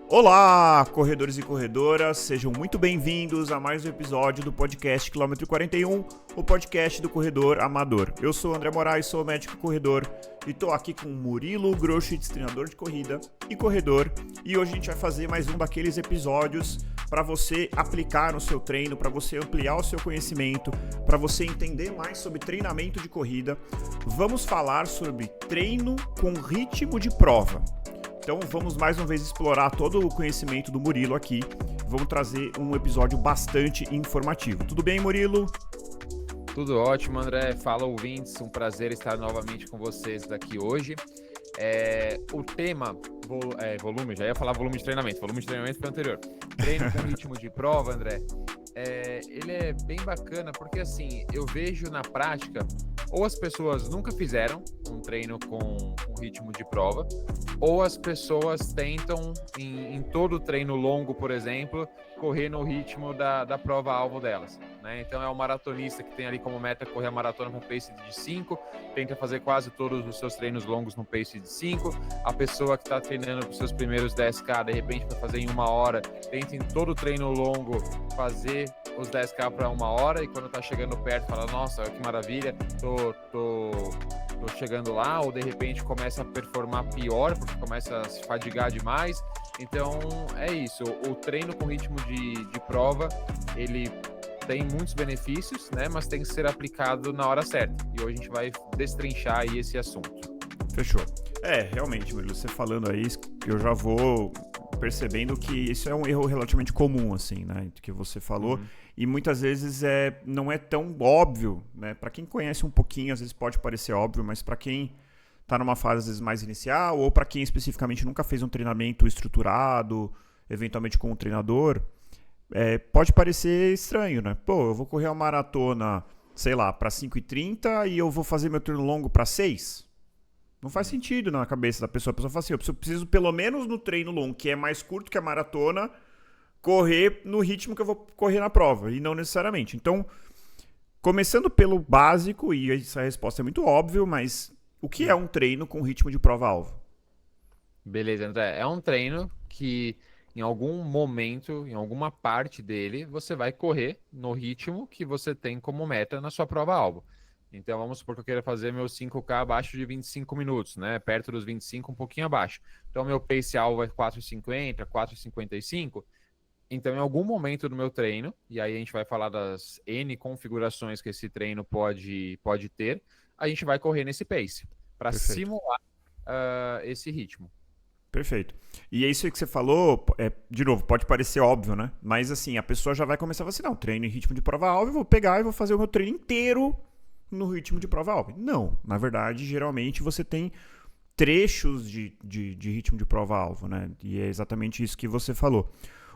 Olá, corredores e corredoras, sejam muito bem-vindos a mais um episódio do podcast Quilômetro 41, o podcast do corredor amador. Eu sou o André Moraes, sou médico corredor e estou aqui com Murilo Groschitz, treinador de corrida e corredor, e hoje a gente vai fazer mais um daqueles episódios para você aplicar no seu treino, para você ampliar o seu conhecimento, para você entender mais sobre treinamento de corrida. Vamos falar sobre treino com ritmo de prova. Então vamos mais uma vez explorar todo o conhecimento do Murilo aqui. Vamos trazer um episódio bastante informativo. Tudo bem, Murilo? Tudo ótimo, André. Fala, ouvintes. Um prazer estar novamente com vocês aqui hoje. O tema, volume, já ia falar volume de treinamento foi anterior. Treino com ritmo de prova, André. Ele é bem bacana porque, assim, eu vejo na prática, ou as pessoas nunca fizeram um treino com ritmo de prova, ou as pessoas tentam, em todo treino longo, por exemplo, correr no ritmo da prova-alvo delas, né? Então é o maratonista que tem ali como meta correr a maratona com pace de 5, tenta fazer quase todos os seus treinos longos no pace de 5. A pessoa que está treinando para os seus primeiros 10K, de repente, para fazer em 1 hora, tenta em todo treino longo fazer os 10K para 1 hora, e quando tá chegando perto fala, nossa, que maravilha, tô chegando lá, ou de repente começa a performar pior, porque começa a se fadigar demais. Então é isso, o treino com ritmo de prova, ele tem muitos benefícios, né, mas tem que ser aplicado na hora certa, e hoje a gente vai destrinchar aí esse assunto. Fechou. Realmente, Murilo, você falando aí, eu já vou percebendo que isso é um erro relativamente comum, assim, né, que você falou, e muitas vezes não é tão óbvio, né, para quem conhece um pouquinho, às vezes pode parecer óbvio, mas para quem tá numa fase às vezes mais inicial, ou para quem especificamente nunca fez um treinamento estruturado, eventualmente com um treinador, pode parecer estranho, né? Pô, eu vou correr uma maratona, sei lá, para 5h30 e eu vou fazer meu treino longo para 6. Não faz sentido na cabeça da pessoa. A pessoa fala assim, eu preciso pelo menos no treino longo, que é mais curto que a maratona, correr no ritmo que eu vou correr na prova, e não necessariamente. Então, começando pelo básico, e essa resposta é muito óbvia, mas o que é um treino com ritmo de prova-alvo? Beleza, André. É um treino que em algum momento, em alguma parte dele, você vai correr no ritmo que você tem como meta na sua prova-alvo. Então, vamos supor que eu queira fazer meu 5K abaixo de 25 minutos, né? Perto dos 25, um pouquinho abaixo. Então, meu pace-alvo é 4,50, 4,55. Então, em algum momento do meu treino, e aí a gente vai falar das N configurações que esse treino pode ter, a gente vai correr nesse pace, para Perfeito. simular esse ritmo. Perfeito. E é isso aí que você falou, de novo, pode parecer óbvio, né? Mas assim, a pessoa já vai começar a falar assim, não, treino em ritmo de prova-alvo, eu vou pegar e vou fazer o meu treino inteiro no ritmo de prova-alvo. Não, na verdade, geralmente você tem trechos de ritmo de prova-alvo, né? E é exatamente isso que você falou.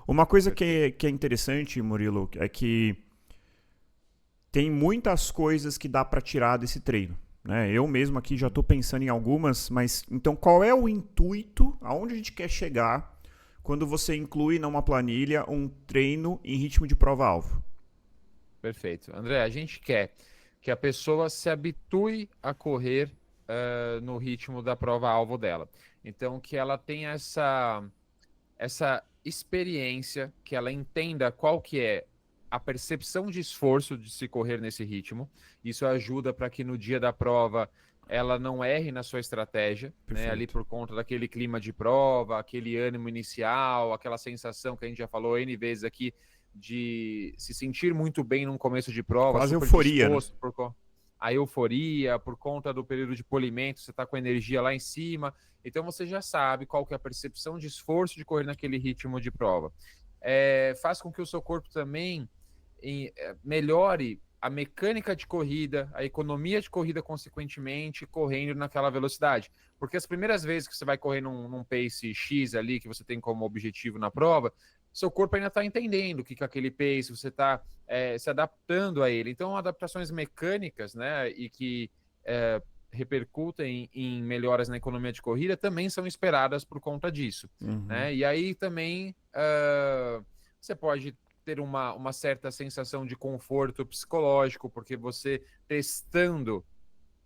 Uma coisa que é interessante, Murilo, é que tem muitas coisas que dá para tirar desse treino. Né? Eu mesmo aqui já estou pensando em algumas, mas então qual é o intuito, aonde a gente quer chegar quando você inclui numa planilha um treino em ritmo de prova-alvo? Perfeito. André, a gente quer que a pessoa se habitue a correr no ritmo da prova-alvo dela. Então, que ela tenha essa experiência, que ela entenda qual que é a percepção de esforço de se correr nesse ritmo. Isso ajuda para que no dia da prova ela não erre na sua estratégia, né? Ali por conta daquele clima de prova, aquele ânimo inicial, aquela sensação que a gente já falou N vezes aqui, de se sentir muito bem num começo de prova, Quase super euforia, disposto, né? a euforia, por conta do período de polimento, você está com a energia lá em cima, então você já sabe qual que é a percepção de esforço de correr naquele ritmo de prova. Faz com que o seu corpo também melhore a mecânica de corrida, a economia de corrida, consequentemente, correndo naquela velocidade. Porque as primeiras vezes que você vai correr num pace X ali, que você tem como objetivo na prova, seu corpo ainda está entendendo o que é aquele pace, você está se adaptando a ele. Então, adaptações mecânicas, né, e que repercutem em melhoras na economia de corrida também são esperadas por conta disso. Né? E aí também você pode ter uma certa sensação de conforto psicológico, porque você testando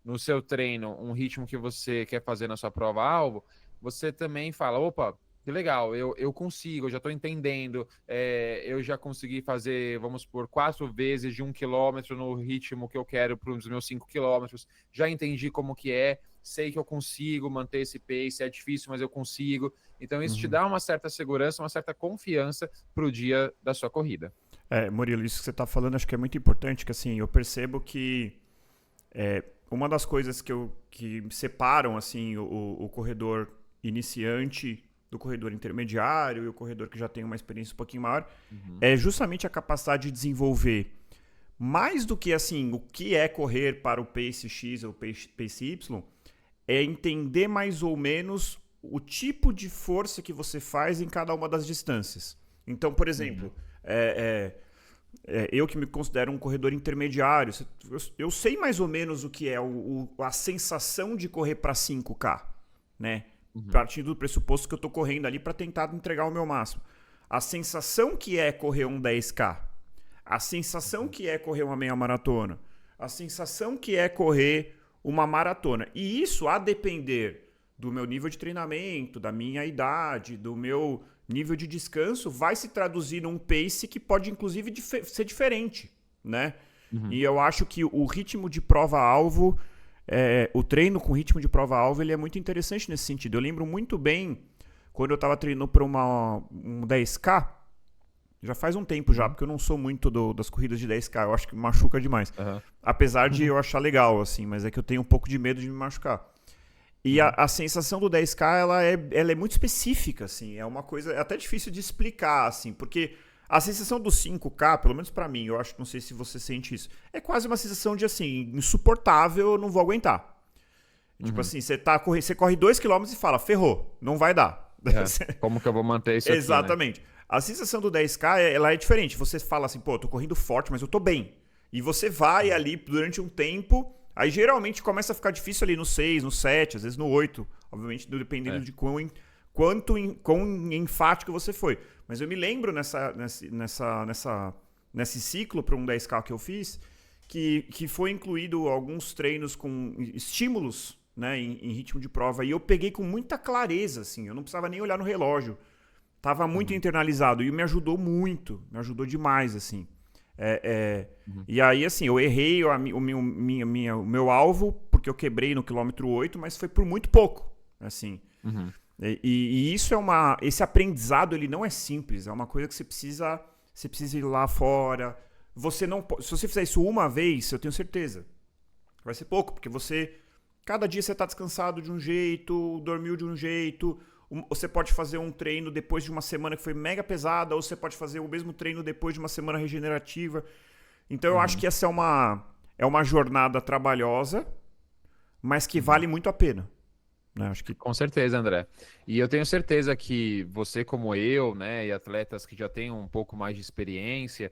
no seu treino um ritmo que você quer fazer na sua prova-alvo, você também fala, opa, Que legal, eu consigo, eu já estou entendendo. Eu já consegui fazer, vamos por 4 vezes de 1 quilômetro no ritmo que eu quero para os meus 5 quilômetros. Já entendi como que é, sei que eu consigo manter esse pace, é difícil, mas eu consigo. Então isso te Uhum. dá uma certa segurança, uma certa confiança para o dia da sua corrida. Murilo, isso que você está falando acho que é muito importante, que assim, eu percebo que uma das coisas que separam assim o corredor iniciante do corredor intermediário e o corredor que já tem uma experiência um pouquinho maior Uhum. é justamente a capacidade de desenvolver mais do que assim o que é correr para o pace X ou pace Y, é entender mais ou menos o tipo de força que você faz em cada uma das distâncias. Então, por Uhum. exemplo, eu que me considero um corredor intermediário, eu sei mais ou menos o que é a sensação de correr para 5K, né? Uhum. Partindo do pressuposto que eu estou correndo ali para tentar entregar o meu máximo. A sensação que é correr um 10K, a sensação Uhum. que é correr uma meia maratona, a sensação que é correr uma maratona. E isso, a depender do meu nível de treinamento, da minha idade, do meu nível de descanso, vai se traduzir num pace que pode, inclusive, ser diferente, né? Uhum. E eu acho que o ritmo de prova-alvo, o treino com ritmo de prova-alvo, ele é muito interessante nesse sentido. Eu lembro muito bem quando eu estava treinando para um 10K, já faz um tempo já, Uhum. porque eu não sou muito das corridas de 10K, eu acho que machuca demais. Aham. Apesar de eu achar legal, assim, mas é que eu tenho um pouco de medo de me machucar. E Uhum. a sensação do 10K, ela é muito específica, assim. É uma coisa até difícil de explicar, assim. Porque a sensação do 5K, pelo menos pra mim, eu acho, não sei se você sente isso, é quase uma sensação de, assim, insuportável, eu não vou aguentar. Tipo Uhum. assim, você corre 2 km e fala, ferrou, não vai dar. Aham. Como que eu vou manter isso aqui, né? Exatamente. A sensação do 10K, ela é diferente. Você fala assim, pô, eu tô correndo forte, mas eu tô bem. E você vai Uhum. ali durante um tempo, aí geralmente começa a ficar difícil ali no 6, no 7, às vezes no 8, obviamente dependendo É. de quão enfático você foi. Mas eu me lembro nesse ciclo para um 10K que eu fiz, que foi incluído alguns treinos com estímulos, né, em ritmo de prova, e eu peguei com muita clareza, assim, eu não precisava nem olhar no relógio. Tava muito Uhum. internalizado e me ajudou muito, me ajudou demais, assim. É, é, Uhum. e aí, assim, eu errei o meu alvo, porque eu quebrei no quilômetro 8, mas foi por muito pouco, assim. Uhum. E isso esse aprendizado, ele não é simples, é uma coisa que você precisa ir lá fora. Você não, se você fizer isso uma vez, eu tenho certeza, vai ser pouco, porque cada dia você tá descansado de um jeito, dormiu de um jeito. Você pode fazer um treino depois de uma semana que foi mega pesada, ou você pode fazer o mesmo treino depois de uma semana regenerativa. Então eu acho Uhum. que essa é uma jornada trabalhosa, mas que Uhum. vale muito a pena. Né? Acho que. Com certeza, André. E eu tenho certeza que você, como eu, né, e atletas que já têm um pouco mais de experiência,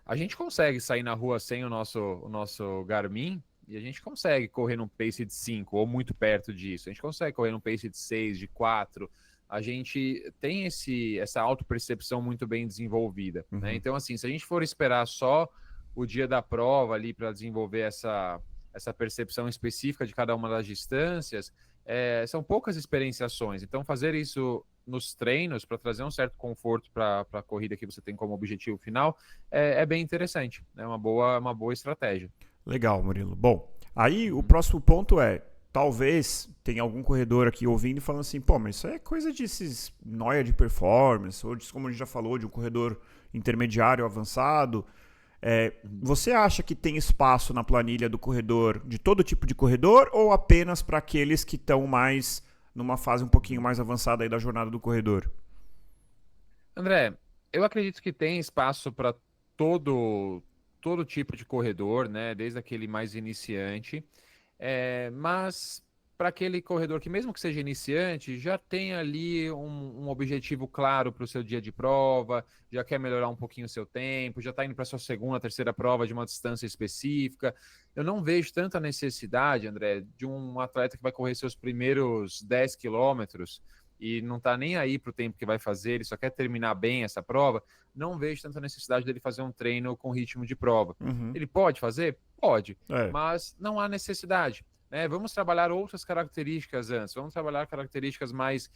a gente consegue sair na rua sem o nosso Garmin e a gente consegue correr num pace de 5 ou muito perto disso. A gente consegue correr num pace de 6, de 4. A gente tem essa autopercepção muito bem desenvolvida, né? Uhum. Então, assim, se a gente for esperar só o dia da prova ali para desenvolver essa percepção específica de cada uma das distâncias, são poucas experienciações. Então, fazer isso nos treinos para trazer um certo conforto para a corrida que você tem como objetivo final é bem interessante. É uma boa estratégia. Legal, Murilo. Bom, aí o Uhum. próximo ponto é: talvez tenha algum corredor aqui ouvindo e falando assim, pô, mas isso é coisa desses noia de performance, ou disso, como a gente já falou, de um corredor intermediário avançado. Uhum. Você acha que tem espaço na planilha do corredor, de todo tipo de corredor, ou apenas para aqueles que estão mais numa fase um pouquinho Uhum. mais avançada aí da jornada do corredor? André, eu acredito que tem espaço para todo todo tipo de corredor, né? Desde aquele mais iniciante. Mas para aquele corredor que, mesmo que seja iniciante, já tem ali um objetivo claro para o seu dia de prova, já quer melhorar um pouquinho o seu tempo, já está indo para a sua segunda, terceira prova de uma distância específica. Eu não vejo tanta necessidade, André, de um atleta que vai correr seus primeiros 10 quilômetros e não está nem aí para o tempo que vai fazer, ele só quer terminar bem essa prova. Não vejo tanta necessidade dele fazer um treino com ritmo de prova. Uhum. Ele pode fazer? Pode, É. mas não há necessidade. né? Vamos trabalhar outras características antes, vamos trabalhar características mais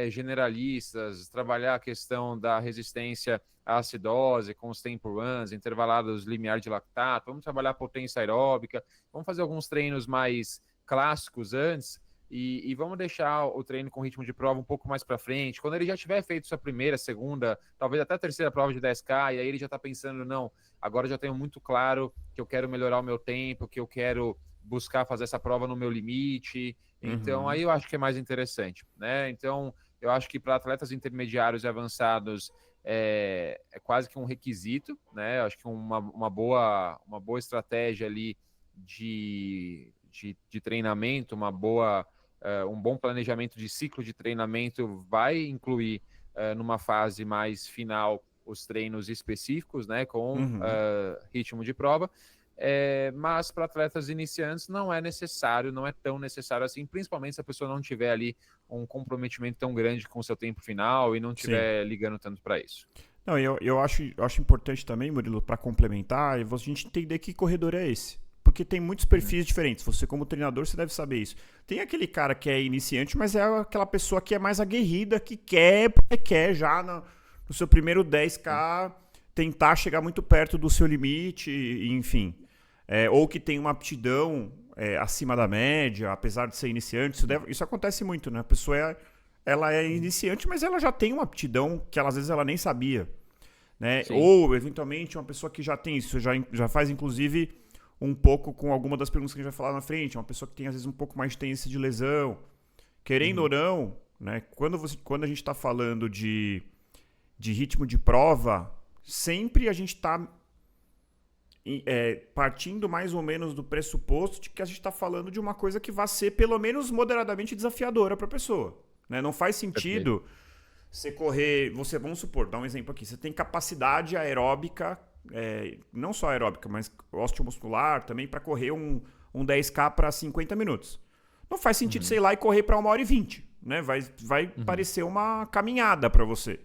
generalistas, trabalhar a questão da resistência à acidose com os tempo runs, intervalados limiar de lactato, vamos trabalhar potência aeróbica, vamos fazer alguns treinos mais clássicos antes e vamos deixar o treino com ritmo de prova um pouco mais para frente. Quando ele já tiver feito sua primeira, segunda, talvez até a terceira prova de 10K, e aí ele já está pensando, não, agora eu já tenho muito claro que eu quero melhorar o meu tempo, que eu quero buscar fazer essa prova no meu limite. Então, aí eu acho que é mais interessante, né? Então, eu acho que para atletas intermediários e avançados é quase que um requisito, né? Eu acho que uma boa estratégia ali de treinamento, um bom planejamento de ciclo de treinamento vai incluir numa fase mais final os treinos específicos, né, com ritmo de prova, mas para atletas iniciantes não é necessário, não é tão necessário assim, principalmente se a pessoa não tiver ali um comprometimento tão grande com o seu tempo final e não estiver ligando tanto para isso. Não, eu acho importante também, Murilo, para complementar, a gente entender que corredor é esse. Porque tem muitos perfis diferentes. Você, como treinador, você deve saber isso. Tem aquele cara que é iniciante, mas é aquela pessoa que é mais aguerrida, que quer, porque quer já no seu primeiro 10K tentar chegar muito perto do seu limite, enfim. Ou que tem uma aptidão acima da média, apesar de ser iniciante. Isso acontece muito, né? A pessoa ela é iniciante, mas ela já tem uma aptidão que às vezes ela nem sabia. Né? Ou, eventualmente, uma pessoa que já tem isso, já faz, inclusive, um pouco com alguma das perguntas que a gente vai falar na frente. Uma pessoa que tem, às vezes, um pouco mais de tendência de lesão. Querendo ou não, né? Quando a gente está falando de ritmo de prova, sempre a gente está partindo mais ou menos do pressuposto de que a gente está falando de uma coisa que vai ser, pelo menos, moderadamente desafiadora para a pessoa. Né? Não faz sentido você correr... Vamos supor, dar um exemplo aqui. Você tem capacidade aeróbica, não só aeróbica, mas osteomuscular também, para correr um 10K para 50 minutos. Não faz sentido você ir lá e correr para 1h20. Né? Vai parecer uma caminhada para você.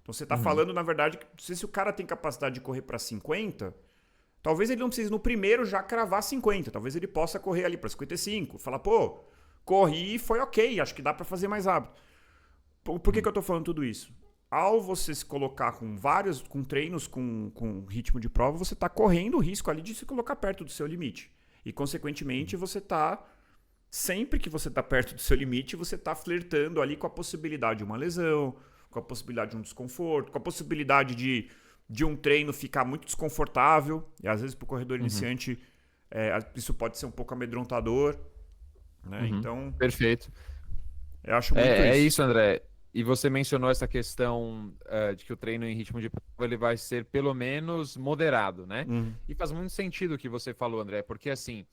Então você está falando, na verdade, que se o cara tem capacidade de correr para 50, talvez ele não precise no primeiro já cravar 50. Talvez ele possa correr ali para 55. Falar, pô, corri e foi ok, acho que dá para fazer mais rápido. Por que eu estou falando tudo isso? Ao você se colocar com treinos com ritmo de prova, você está correndo o risco ali de se colocar perto do seu limite. E, consequentemente, você está... Sempre que você está perto do seu limite, você está flertando ali com a possibilidade de uma lesão, com a possibilidade de um desconforto, com a possibilidade de um treino ficar muito desconfortável. E, às vezes, para o corredor iniciante, isso pode ser um pouco amedrontador. Né? Então... Perfeito. Eu acho muito isso. É isso, André. E você mencionou essa questão de que o treino em ritmo de prova ele vai ser pelo menos moderado, né? E faz muito sentido o que você falou, André, porque assim,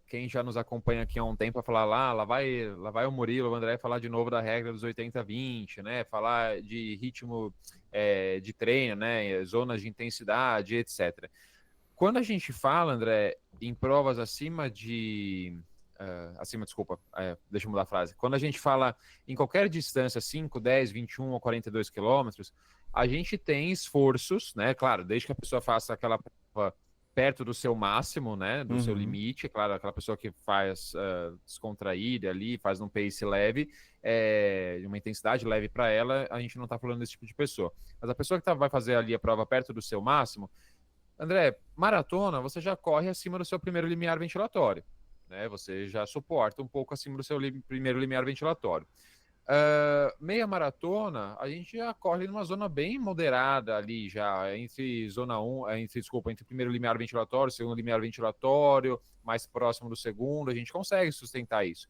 quem já nos acompanha aqui há um tempo vai falar lá vai o Murilo, o André falar de novo da regra dos 80-20, né? Falar de ritmo de treino, né? Zonas de intensidade, etc. Quando a gente fala, André, em provas deixa eu mudar a frase. Quando a gente fala em qualquer distância, 5, 10, 21 ou 42 quilômetros, a gente tem esforços, né? Claro, desde que a pessoa faça aquela prova perto do seu máximo, né? Do seu limite, claro, aquela pessoa que faz descontraída ali, faz num pace leve, uma intensidade leve para ela, a gente não está falando desse tipo de pessoa. Mas a pessoa que vai fazer ali a prova perto do seu máximo, André, maratona, você já corre acima do seu primeiro limiar ventilatório. Né, você já suporta um pouco acima do seu primeiro limiar ventilatório. Meia maratona, a gente já corre numa zona bem moderada ali, já entre zona 1, entre o primeiro limiar ventilatório, segundo limiar ventilatório, mais próximo do segundo, a gente consegue sustentar isso.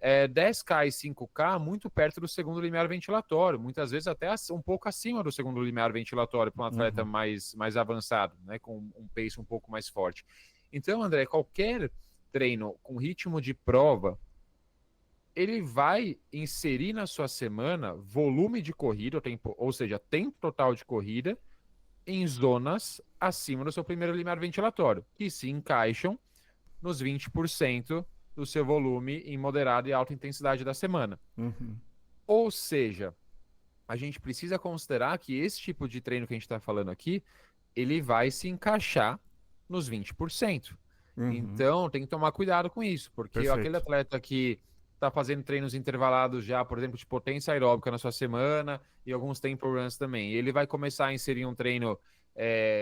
10K e 5K muito perto do segundo limiar ventilatório, muitas vezes até um pouco acima do segundo limiar ventilatório para um atleta mais avançado, né, com um pace um pouco mais forte. Então, André, qualquer treino com ritmo de prova, ele vai inserir na sua semana volume de corrida, ou seja, tempo total de corrida, em zonas acima do seu primeiro limiar ventilatório, que se encaixam nos 20% do seu volume em moderada e alta intensidade da semana. Ou seja, a gente precisa considerar que esse tipo de treino que a gente está falando aqui, ele vai se encaixar nos 20%. Uhum. Então, tem que tomar cuidado com isso, porque aquele Perfeito. atleta que está fazendo treinos intervalados já, por exemplo, de potência aeróbica na sua semana e alguns tempo runs também, ele vai começar a inserir um treino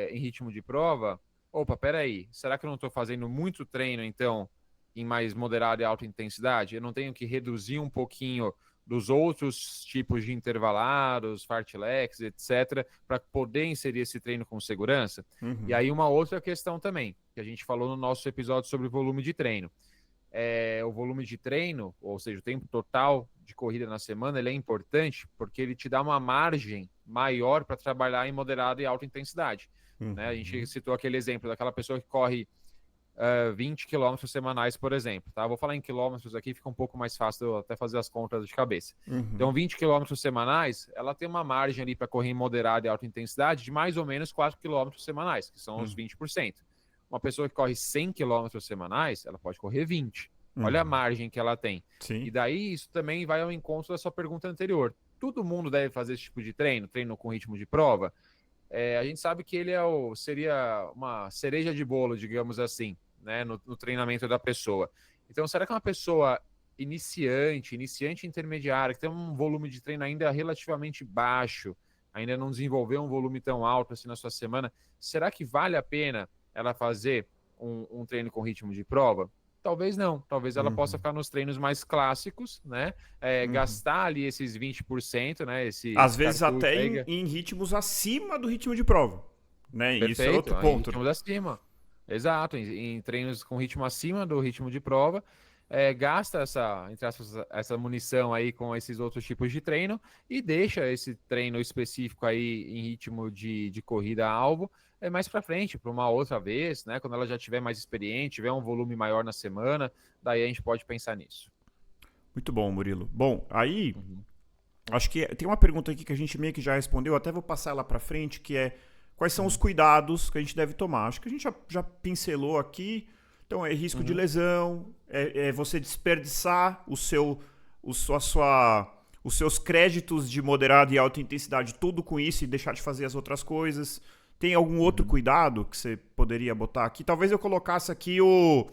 em ritmo de prova. Opa, peraí, será que eu não estou fazendo muito treino, então, em mais moderada e alta intensidade? Eu não tenho que reduzir um pouquinho dos outros tipos de intervalados, fartleks, etc., para poder inserir esse treino com segurança? E Uhum. aí uma outra questão também, que a gente falou no nosso episódio sobre volume de treino. O volume de treino, ou seja, o tempo total de corrida na semana, ele é importante porque ele te dá uma margem maior para trabalhar em moderada e alta intensidade. Né? A gente Uhum. citou aquele exemplo daquela pessoa que corre 20 quilômetros semanais, por exemplo. Tá? Vou falar em quilômetros aqui, fica um pouco mais fácil eu até fazer as contas de cabeça. Então, Uhum. 20 quilômetros semanais, ela tem uma margem ali para correr em moderada e alta intensidade de mais ou menos 4 quilômetros semanais, que são os Uhum. 20%. Uma pessoa que corre 100 quilômetros semanais, ela pode correr 20. Olha a Uhum. margem que ela tem. E Sim. daí, isso também vai ao encontro da sua pergunta anterior. Todo mundo deve fazer esse tipo de treino, treino com ritmo de prova? A gente sabe que ele seria uma cereja de bolo, digamos assim, né, no treinamento da pessoa. Então, será que uma pessoa iniciante intermediária, que tem um volume de treino ainda relativamente baixo, ainda não desenvolveu um volume tão alto assim na sua semana, será que vale a pena ela fazer um treino com ritmo de prova? Talvez não. Talvez ela possa Uhum. ficar nos treinos mais clássicos, né? Uhum. Gastar ali esses 20%, né? Às Esse vezes cartucho até aí. em ritmos acima do ritmo de prova, né? E isso é Perfeito, outro em ponto, né? ritmos acima. Exato, em treinos com ritmo acima do ritmo de prova, gasta entre aspas, essa munição aí com esses outros tipos de treino e deixa esse treino específico aí em ritmo de corrida-alvo mais para frente, para uma outra vez, né? Quando ela já tiver mais experiente, tiver um volume maior na semana, daí a gente pode pensar nisso. Muito bom, Murilo. Bom, aí Uhum, acho que tem uma pergunta aqui que a gente meio que já respondeu, até vou passar ela para frente, que é quais são os uhum, cuidados que a gente deve tomar? Acho que a gente já pincelou aqui. Então, é risco de uhum, lesão, é você desperdiçar os seus créditos de moderada e alta intensidade, tudo com isso e deixar de fazer as outras coisas. Tem algum outro uhum, cuidado que você poderia botar aqui? Talvez eu colocasse aqui o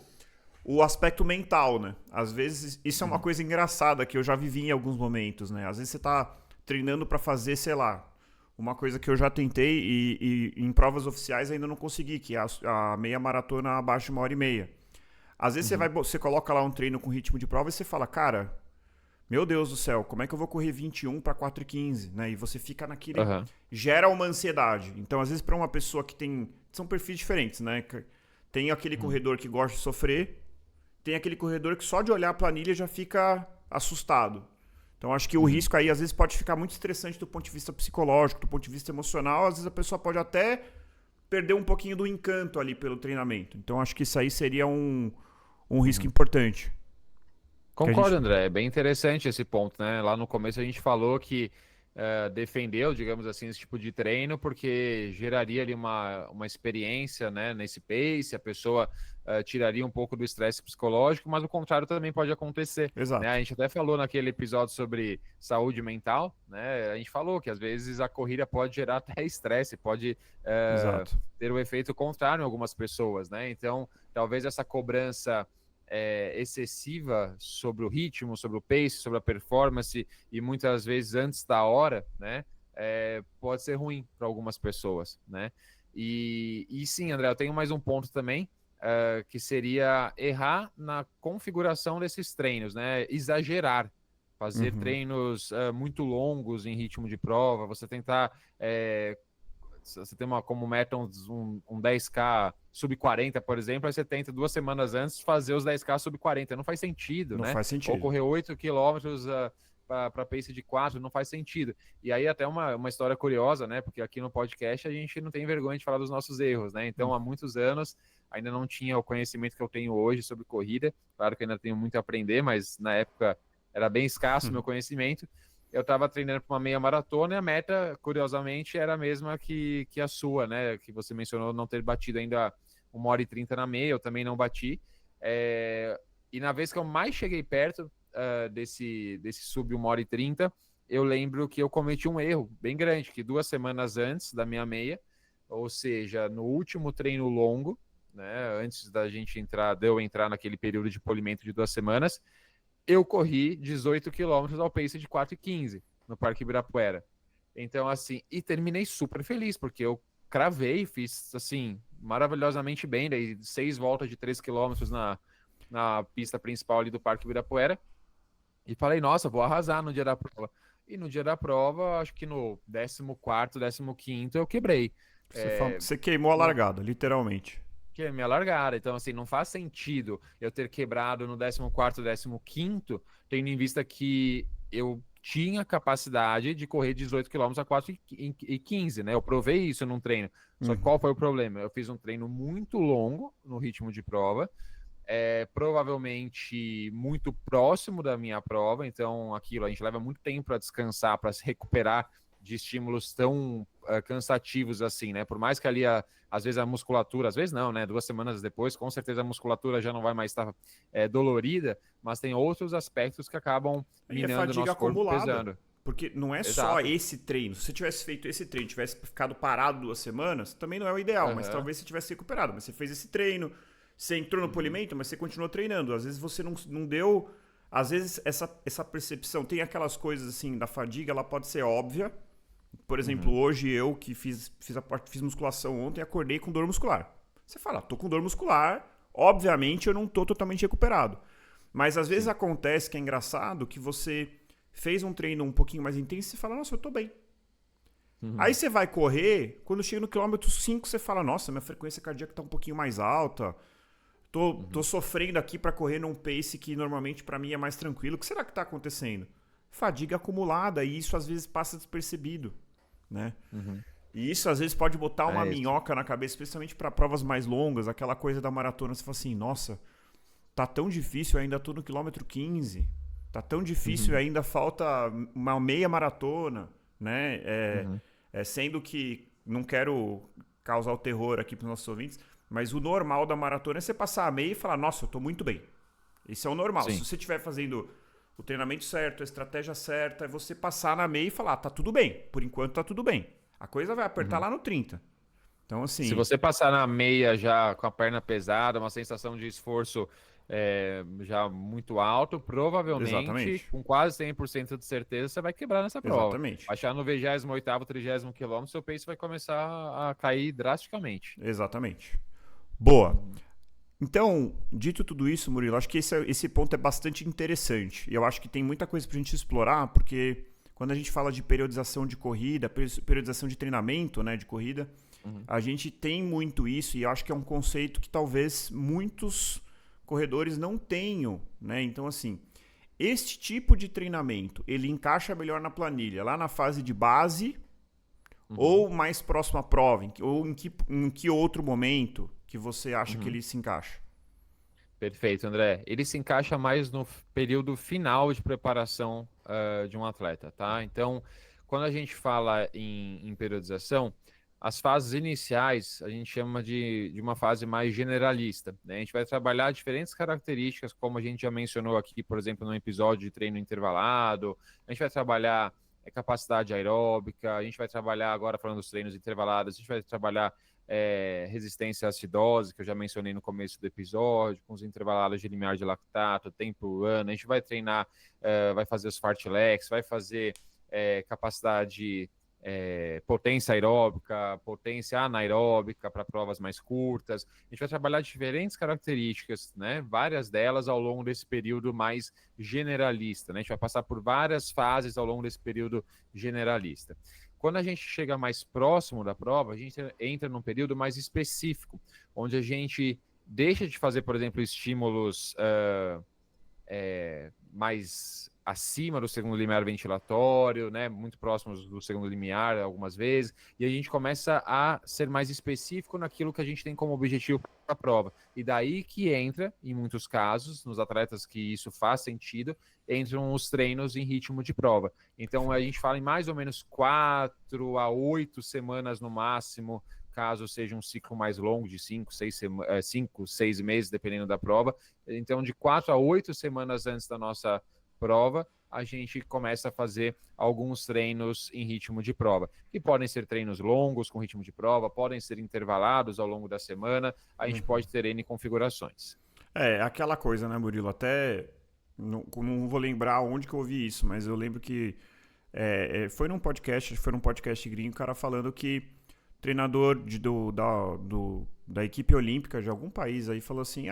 aspecto mental, né? Às vezes, isso é uma uhum, coisa engraçada que eu já vivi em alguns momentos, né? Às vezes você tá treinando para fazer, sei lá, uma coisa que eu já tentei e em provas oficiais ainda não consegui, que é a meia maratona abaixo de 1 hora e meia. Às vezes uhum, você coloca lá um treino com ritmo de prova e você fala, cara, meu Deus do céu, como é que eu vou correr 21 para 4:15, né? E você fica naquele aham, gera uma ansiedade. Então, às vezes para uma pessoa que tem são perfis diferentes, né? Tem aquele uhum, corredor que gosta de sofrer, tem aquele corredor que só de olhar a planilha já fica assustado. Então acho que o uhum. risco aí às vezes pode ficar muito estressante do ponto de vista psicológico, do ponto de vista emocional. Às vezes a pessoa pode até perder um pouquinho do encanto ali pelo treinamento. Então acho que isso aí seria um risco Uhum. importante. Que a Concordo, gente. André. É bem interessante esse ponto, né? Lá no começo a gente falou que defendeu, digamos assim, esse tipo de treino porque geraria ali uma experiência, né, nesse pace, a pessoa tiraria um pouco do estresse psicológico, mas o contrário também pode acontecer, né? A Exato. gente até falou naquele episódio sobre saúde mental, né? A gente falou que às vezes a corrida pode gerar até estresse, pode Exato. ter o efeito contrário em algumas pessoas, né? Então, talvez essa cobrança excessiva sobre o ritmo, sobre o pace, sobre a performance e muitas vezes antes da hora, né? Pode ser ruim para algumas pessoas, né? E sim, André, eu tenho mais um ponto também, que seria errar na configuração desses treinos, né? Exagerar, fazer Uhum. treinos muito longos em ritmo de prova, você tentar você tem como meta um 10K sub 40, por exemplo, aí você tenta 2 semanas antes fazer os 10K sub 40. Não faz sentido, Não né? faz Ou sentido. correr 8 quilômetros para pace de 4, não faz sentido. E aí até uma história curiosa, né? Porque aqui no podcast a gente não tem vergonha de falar dos nossos erros, né? Então, há muitos anos ainda não tinha o conhecimento que eu tenho hoje sobre corrida. Claro que ainda tenho muito a aprender, mas na época era bem escasso o meu conhecimento. Eu estava treinando para uma meia maratona e a meta, curiosamente, era a mesma que a sua, né? Que você mencionou não ter batido ainda 1 hora e 30 na meia, eu também não bati. E na vez que eu mais cheguei perto desse sub 1 hora e 30, eu lembro que eu cometi um erro bem grande, que 2 semanas antes da minha meia, ou seja, no último treino longo, né, antes da gente de eu entrar naquele período de polimento de 2 semanas, eu corri 18 quilômetros ao pace de 4:15 no Parque Ibirapuera. Então, assim, e terminei super feliz, porque eu cravei, fiz, assim, maravilhosamente bem, daí 6 voltas de 3 quilômetros na pista principal ali do Parque Ibirapuera, e falei, nossa, vou arrasar no dia da prova. E no dia da prova, acho que no 14º, 15º, eu quebrei. Você queimou a Não, largada, literalmente. que é minha largada. Então, assim, não faz sentido eu ter quebrado no 14º, 15º, tendo em vista que eu tinha capacidade de correr 18 quilômetros a 4:15, né? Eu provei isso num treino. Só que qual foi o problema? Eu fiz um treino muito longo no ritmo de prova, provavelmente muito próximo da minha prova, então aquilo, a gente leva muito tempo para descansar, para se recuperar de estímulos tão cansativos assim, né? Por mais que ali, às vezes a musculatura, às vezes não, né? 2 semanas depois, com certeza a musculatura já não vai mais estar dolorida, mas tem outros aspectos que acabam E é minando o fadiga nosso corpo, acumulada. pesando. Porque não é só Exato. esse treino. Se você tivesse feito esse treino, tivesse ficado parado 2 semanas, também não é o ideal, mas Aham. talvez você tivesse recuperado. Mas você fez esse treino, você entrou no polimento, mas você continuou treinando. Às vezes você não deu. Às vezes essa percepção tem aquelas coisas assim da fadiga, ela pode ser óbvia. Por exemplo, hoje eu que fiz musculação ontem, acordei com dor muscular. Você fala, tô com dor muscular, obviamente eu não tô totalmente recuperado. Mas às vezes acontece que é engraçado que você fez um treino um pouquinho mais intenso e você fala, nossa, eu tô bem. Aí você vai correr, quando chega no quilômetro 5, você fala, nossa, minha frequência cardíaca tá um pouquinho mais alta. Tô sofrendo aqui pra correr num pace que normalmente pra mim é mais tranquilo. O que será que tá acontecendo? Fadiga acumulada, e isso às vezes passa despercebido, né? E isso às vezes pode botar uma É isso. minhoca na cabeça, especialmente pra provas mais longas, aquela coisa da maratona, você fala assim, nossa, tá tão difícil, eu ainda tô no quilômetro 15. Tá tão difícil, ainda falta uma meia maratona, né? Sendo que não quero causar o terror aqui pros nossos ouvintes, mas o normal da maratona é você passar a meia e falar, nossa, eu tô muito bem. Esse é o normal. Sim. Se você estiver fazendo o treinamento certo, a estratégia certa, é você passar na meia e falar, tá tudo bem. Por enquanto tá tudo bem. A coisa vai apertar lá no 30. Então, Se assim, você passar na meia já com a perna pesada, uma sensação de esforço já muito alto, provavelmente, exatamente. com quase 100% de certeza, você vai quebrar nessa prova. Exatamente. Achar no 28º, 30º quilômetro, seu pace vai começar a cair drasticamente. Exatamente. Boa. Então, dito tudo isso, Murilo, acho que esse ponto é bastante interessante. E eu acho que tem muita coisa pra gente explorar, porque quando a gente fala de periodização de corrida, periodização de treinamento, né, de corrida, a gente tem muito isso e eu acho que é um conceito que talvez muitos corredores não tenham, né? Então, assim, este tipo de treinamento, ele encaixa melhor na planilha, lá na fase de base ou mais próximo à prova, ou em que outro momento que você acha que ele se encaixa? Perfeito, André. Ele se encaixa mais no período final de preparação de um atleta, tá? Então, quando a gente fala em periodização, as fases iniciais a gente chama de uma fase mais generalista, né? A gente vai trabalhar diferentes características, como a gente já mencionou aqui, por exemplo, no episódio de treino intervalado. A gente vai trabalhar capacidade aeróbica, a gente vai trabalhar, agora falando dos treinos intervalados, a gente vai trabalhar resistência à acidose, que eu já mencionei no começo do episódio, com os intervalados de limiar de lactato, tempo ano. A gente vai treinar, vai fazer os fartleks, vai fazer capacidade, potência aeróbica, potência anaeróbica para provas mais curtas. A gente vai trabalhar diferentes características, né? Várias delas ao longo desse período mais generalista, né? A gente vai passar por várias fases ao longo desse período generalista. Quando a gente chega mais próximo da prova, a gente entra num período mais específico, onde a gente deixa de fazer, por exemplo, estímulos mais acima do segundo limiar ventilatório, né, muito próximos do segundo limiar algumas vezes, e a gente começa a ser mais específico naquilo que a gente tem como objetivo para a prova. E daí que entra, em muitos casos, nos atletas que isso faz sentido, entram os treinos em ritmo de prova. Então a gente fala em mais ou menos 4 a 8 semanas no máximo, caso seja um ciclo mais longo, de 5, 6 meses, dependendo da prova. Então, de 4 a 8 semanas antes da nossa prova, a gente começa a fazer alguns treinos em ritmo de prova, que podem ser treinos longos com ritmo de prova, podem ser intervalados ao longo da semana, a gente pode ter N configurações. É, aquela coisa, né, Murilo? Até não vou lembrar onde que eu ouvi isso, mas eu lembro que foi num podcast gringo, o cara falando que treinador da equipe olímpica de algum país aí falou assim,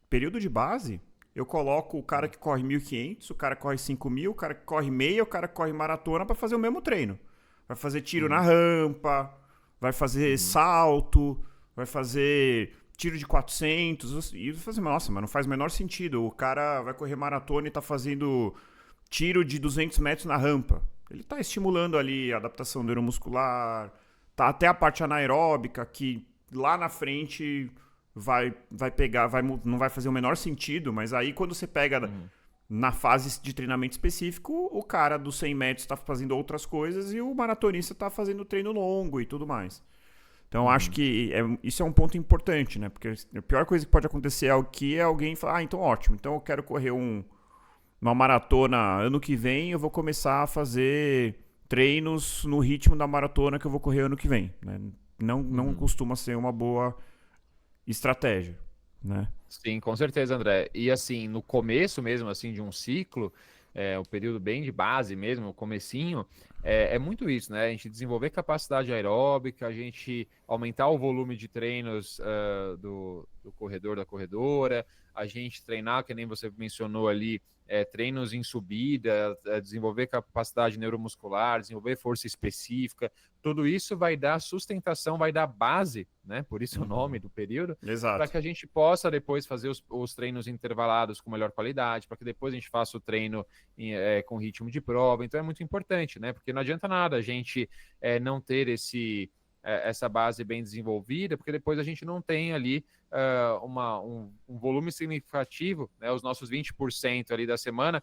período de base, eu coloco o cara que corre 1.500, o cara que corre 5.000, o cara que corre meia, o cara que corre maratona para fazer o mesmo treino. Vai fazer tiro na rampa, vai fazer salto, vai fazer tiro de 400, e você fala assim, nossa, mas não faz o menor sentido. O cara vai correr maratona e tá fazendo tiro de 200 metros na rampa. Ele tá estimulando ali a adaptação neuromuscular, tá até a parte anaeróbica, que lá na frente vai pegar, não vai fazer o menor sentido, mas aí quando você pega na fase de treinamento específico, o cara dos 100 metros está fazendo outras coisas e o maratonista está fazendo treino longo e tudo mais. Então, acho que isso é um ponto importante, né? Porque a pior coisa que pode acontecer é alguém falar, então ótimo, então eu quero correr uma maratona ano que vem, eu vou começar a fazer treinos no ritmo da maratona que eu vou correr ano que vem, né? Não costuma ser uma boa estratégia, né? Sim, com certeza, André. E assim, no começo mesmo assim de um ciclo, o período bem de base mesmo, o comecinho, é muito isso, né? A gente desenvolver capacidade aeróbica, a gente aumentar o volume de treinos do corredor, da corredora, a gente treinar, que nem você mencionou ali, treinos em subida, desenvolver capacidade neuromuscular, desenvolver força específica, tudo isso vai dar sustentação, vai dar base, né? Por isso o nome do período, para que a gente possa depois fazer os treinos intervalados com melhor qualidade, para que depois a gente faça o treino com ritmo de prova. Então é muito importante, né? Porque não adianta nada a gente não ter essa base bem desenvolvida, porque depois a gente não tem ali um volume significativo, né? Os nossos 20% ali da semana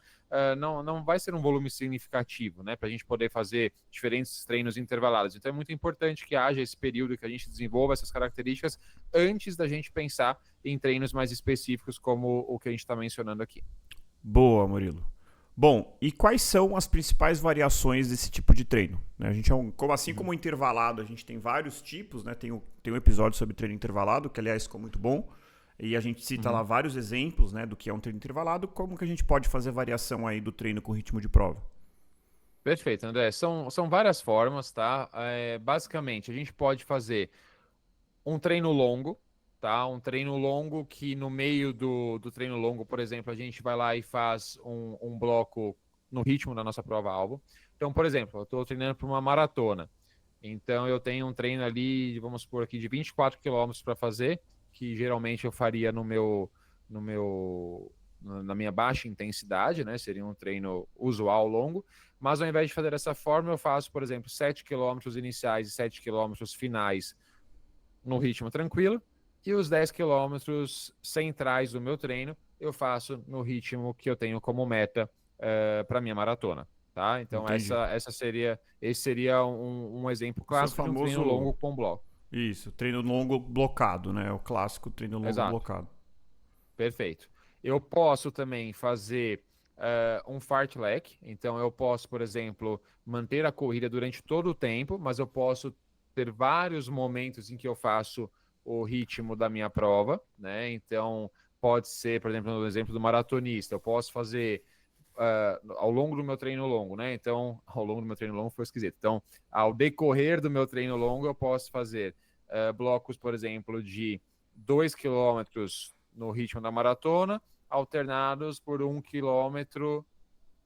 não vai ser um volume significativo, né? Para a gente poder fazer diferentes treinos intervalados. Então é muito importante que haja esse período que a gente desenvolva essas características antes da gente pensar em treinos mais específicos como o que a gente está mencionando aqui. Boa, Murilo. Bom, e quais são as principais variações desse tipo de treino? A gente como o intervalado, a gente tem vários tipos, né? Tem um episódio sobre treino intervalado, que aliás ficou muito bom, e a gente cita lá vários exemplos, né, do que é um treino intervalado, como que a gente pode fazer variação aí do treino com ritmo de prova? Perfeito, André. São várias formas, tá? Basicamente, a gente pode fazer um treino longo, tá? Um treino longo que no meio do treino longo, por exemplo, a gente vai lá e faz um bloco no ritmo da nossa prova-alvo. Então, por exemplo, eu estou treinando para uma maratona. Então, eu tenho um treino ali, vamos supor aqui, de 24 quilômetros para fazer, que geralmente eu faria na minha baixa intensidade, né? Seria um treino usual longo. Mas ao invés de fazer dessa forma, eu faço, por exemplo, 7 quilômetros iniciais e 7 quilômetros finais no ritmo tranquilo, e os 10 quilômetros centrais do meu treino eu faço no ritmo que eu tenho como meta para minha maratona, tá? Então esse seria um exemplo clássico de um treino longo com bloco. Isso, treino longo blocado, né? O clássico treino longo blocado. Perfeito. Eu posso também fazer um fartlek, então eu posso, por exemplo, manter a corrida durante todo o tempo, mas eu posso ter vários momentos em que eu faço o ritmo da minha prova, né? Então, pode ser, por exemplo, no exemplo do maratonista, eu posso fazer ao longo do meu treino longo, né? Então, ao longo do meu treino longo foi esquisito. Então, ao decorrer do meu treino longo, eu posso fazer blocos, por exemplo, de 2 quilômetros no ritmo da maratona, alternados por 1 quilômetro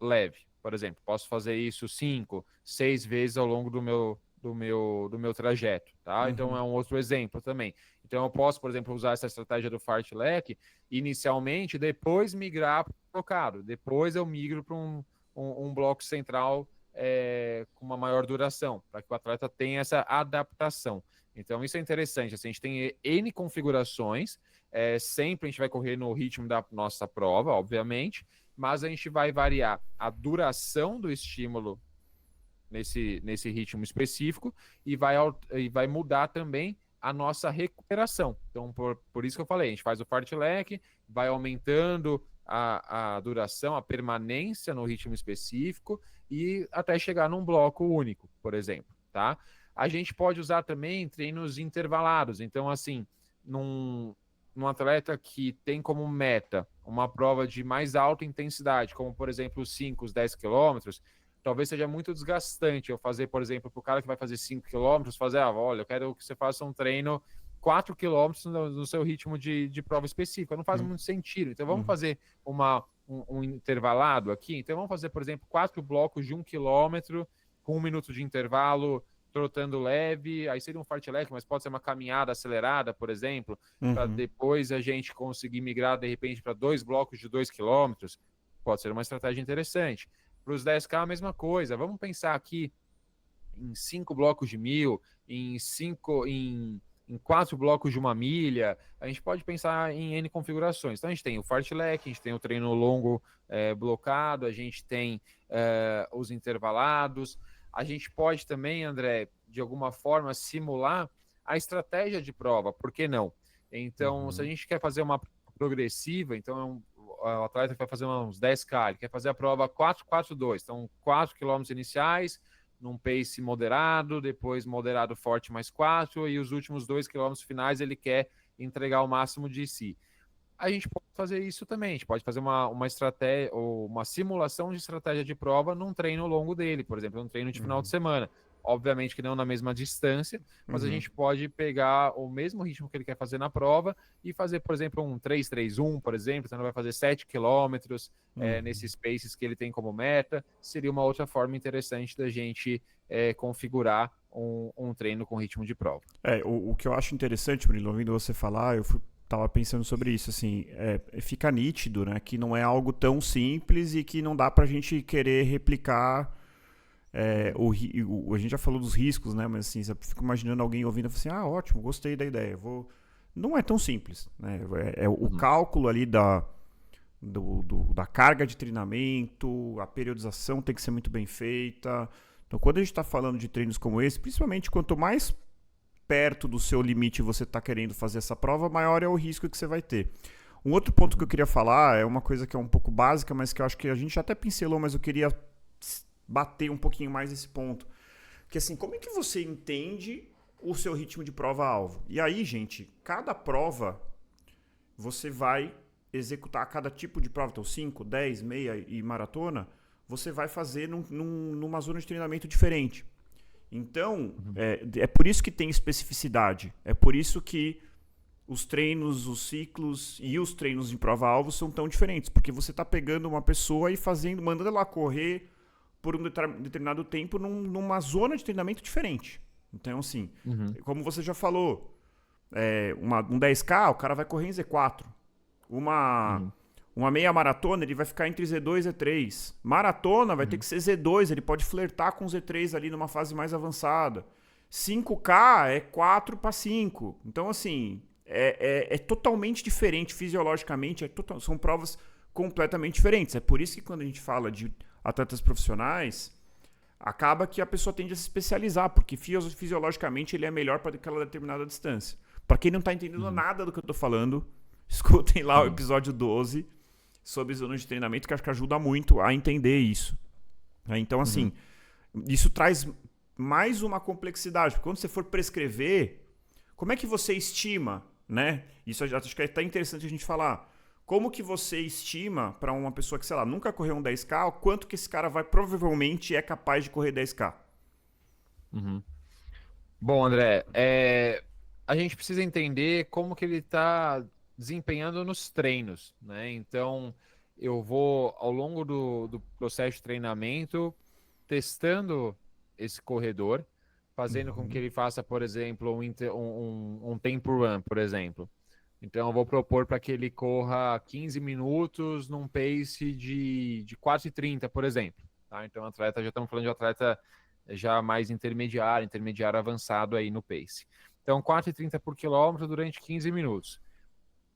leve, por exemplo. Posso fazer isso 5, 6 vezes ao longo do meu trajeto, tá? Então é um outro exemplo também. Então eu posso, por exemplo, usar essa estratégia do fartlek inicialmente, depois migrar para o blocado, depois eu migro para um bloco central com uma maior duração, para que o atleta tenha essa adaptação. Então isso é interessante, assim, a gente tem N configurações, sempre a gente vai correr no ritmo da nossa prova, obviamente, mas a gente vai variar a duração do estímulo nesse ritmo específico e vai mudar também a nossa recuperação. Então, por isso que eu falei, a gente faz o fartlek, vai aumentando a duração, a permanência no ritmo específico e até chegar num bloco único, por exemplo, tá? A gente pode usar também treinos intervalados. Então, assim, num atleta que tem como meta uma prova de mais alta intensidade, como, por exemplo, os 5, os 10 quilômetros, talvez seja muito desgastante eu fazer, por exemplo, para o cara que vai fazer 5 quilômetros, fazer, olha, eu quero que você faça um treino 4 quilômetros no seu ritmo de prova específica. Não faz muito sentido. Então, vamos fazer um intervalado aqui. Então, vamos fazer, por exemplo, 4 blocos de 1 quilômetro, com 1 minuto de intervalo, trotando leve. Aí seria um fartlek, mas pode ser uma caminhada acelerada, por exemplo, para depois a gente conseguir migrar, de repente, para 2 blocos de 2 quilômetros. Pode ser uma estratégia interessante. Para os 10K, a mesma coisa. Vamos pensar aqui em 5 blocos de 1.000, em 4 blocos de 1 milha. A gente pode pensar em N configurações. Então, a gente tem o fartlek, a gente tem o treino longo blocado, a gente tem os intervalados. A gente pode também, André, de alguma forma, simular a estratégia de prova, por que não? Então, se a gente quer fazer uma progressiva, então o atleta que vai fazer uns 10K, ele quer fazer a prova 4-4-2, então 4 quilômetros iniciais, num pace moderado, depois moderado forte mais 4, e os últimos 2 quilômetros finais ele quer entregar o máximo de si. A gente pode fazer isso também, a gente pode fazer uma estratégia, ou uma simulação de estratégia de prova num treino longo dele, por exemplo, um treino de final de semana. Obviamente que não na mesma distância, mas a gente pode pegar o mesmo ritmo que ele quer fazer na prova e fazer, por exemplo, um 3-3-1, por exemplo, então ele vai fazer 7 quilômetros nesses paces que ele tem como meta. Seria uma outra forma interessante da gente configurar um treino com ritmo de prova. O que eu acho interessante, Murilo, ouvindo você falar, tava pensando sobre isso, assim, fica nítido, né, que não é algo tão simples e que não dá pra gente querer replicar. A gente já falou dos riscos, né? Mas assim, eu fico imaginando alguém ouvindo e falando assim, ótimo, gostei da ideia. Não é tão simples, né? O cálculo ali da carga de treinamento, a periodização tem que ser muito bem feita. Então, quando a gente está falando de treinos como esse, principalmente quanto mais perto do seu limite você está querendo fazer essa prova, maior é o risco que você vai ter. Um outro ponto que eu queria falar é uma coisa que é um pouco básica, mas que eu acho que a gente até pincelou, mas eu queria bater um pouquinho mais esse ponto. Que assim, como é que você entende o seu ritmo de prova-alvo? E aí, gente, cada prova você vai executar cada tipo de prova, então 5, 10, meia e maratona, você vai fazer numa zona de treinamento diferente. Então, é por isso que tem especificidade. É por isso que os treinos, os ciclos e os treinos de prova-alvo são tão diferentes. Porque você está pegando uma pessoa e mandando ela correr por um determinado tempo numa zona de treinamento diferente. Então, assim, como você já falou, um 10K, o cara vai correr em Z4. Uma meia maratona, ele vai ficar entre Z2 e Z3. Maratona vai ter que ser Z2, ele pode flertar com Z3 ali numa fase mais avançada. 5K é 4 para 5. Então, assim, é totalmente diferente fisiologicamente, são provas completamente diferentes. É por isso que quando a gente fala de atletas profissionais, acaba que a pessoa tende a se especializar, porque fisiologicamente ele é melhor para aquela determinada distância. Para quem não está entendendo nada do que eu estou falando, escutem lá o episódio 12 sobre zonas de treinamento, que acho que ajuda muito a entender isso. Então, assim, isso traz mais uma complexidade, porque quando você for prescrever, como é que você estima, né? Isso acho que é até interessante a gente falar. Como que você estima para uma pessoa que, sei lá, nunca correu um 10K, o quanto que esse cara provavelmente é capaz de correr 10K? Bom, André, a gente precisa entender como que ele está desempenhando nos treinos, né? Então, eu vou, ao longo do processo de treinamento, testando esse corredor, fazendo com que ele faça, por exemplo, um tempo run, por exemplo. Então, eu vou propor para que ele corra 15 minutos num pace de 4:30, por exemplo. Tá? Então, já estamos falando de um atleta já mais intermediário avançado aí no pace. Então, 4:30 por quilômetro durante 15 minutos.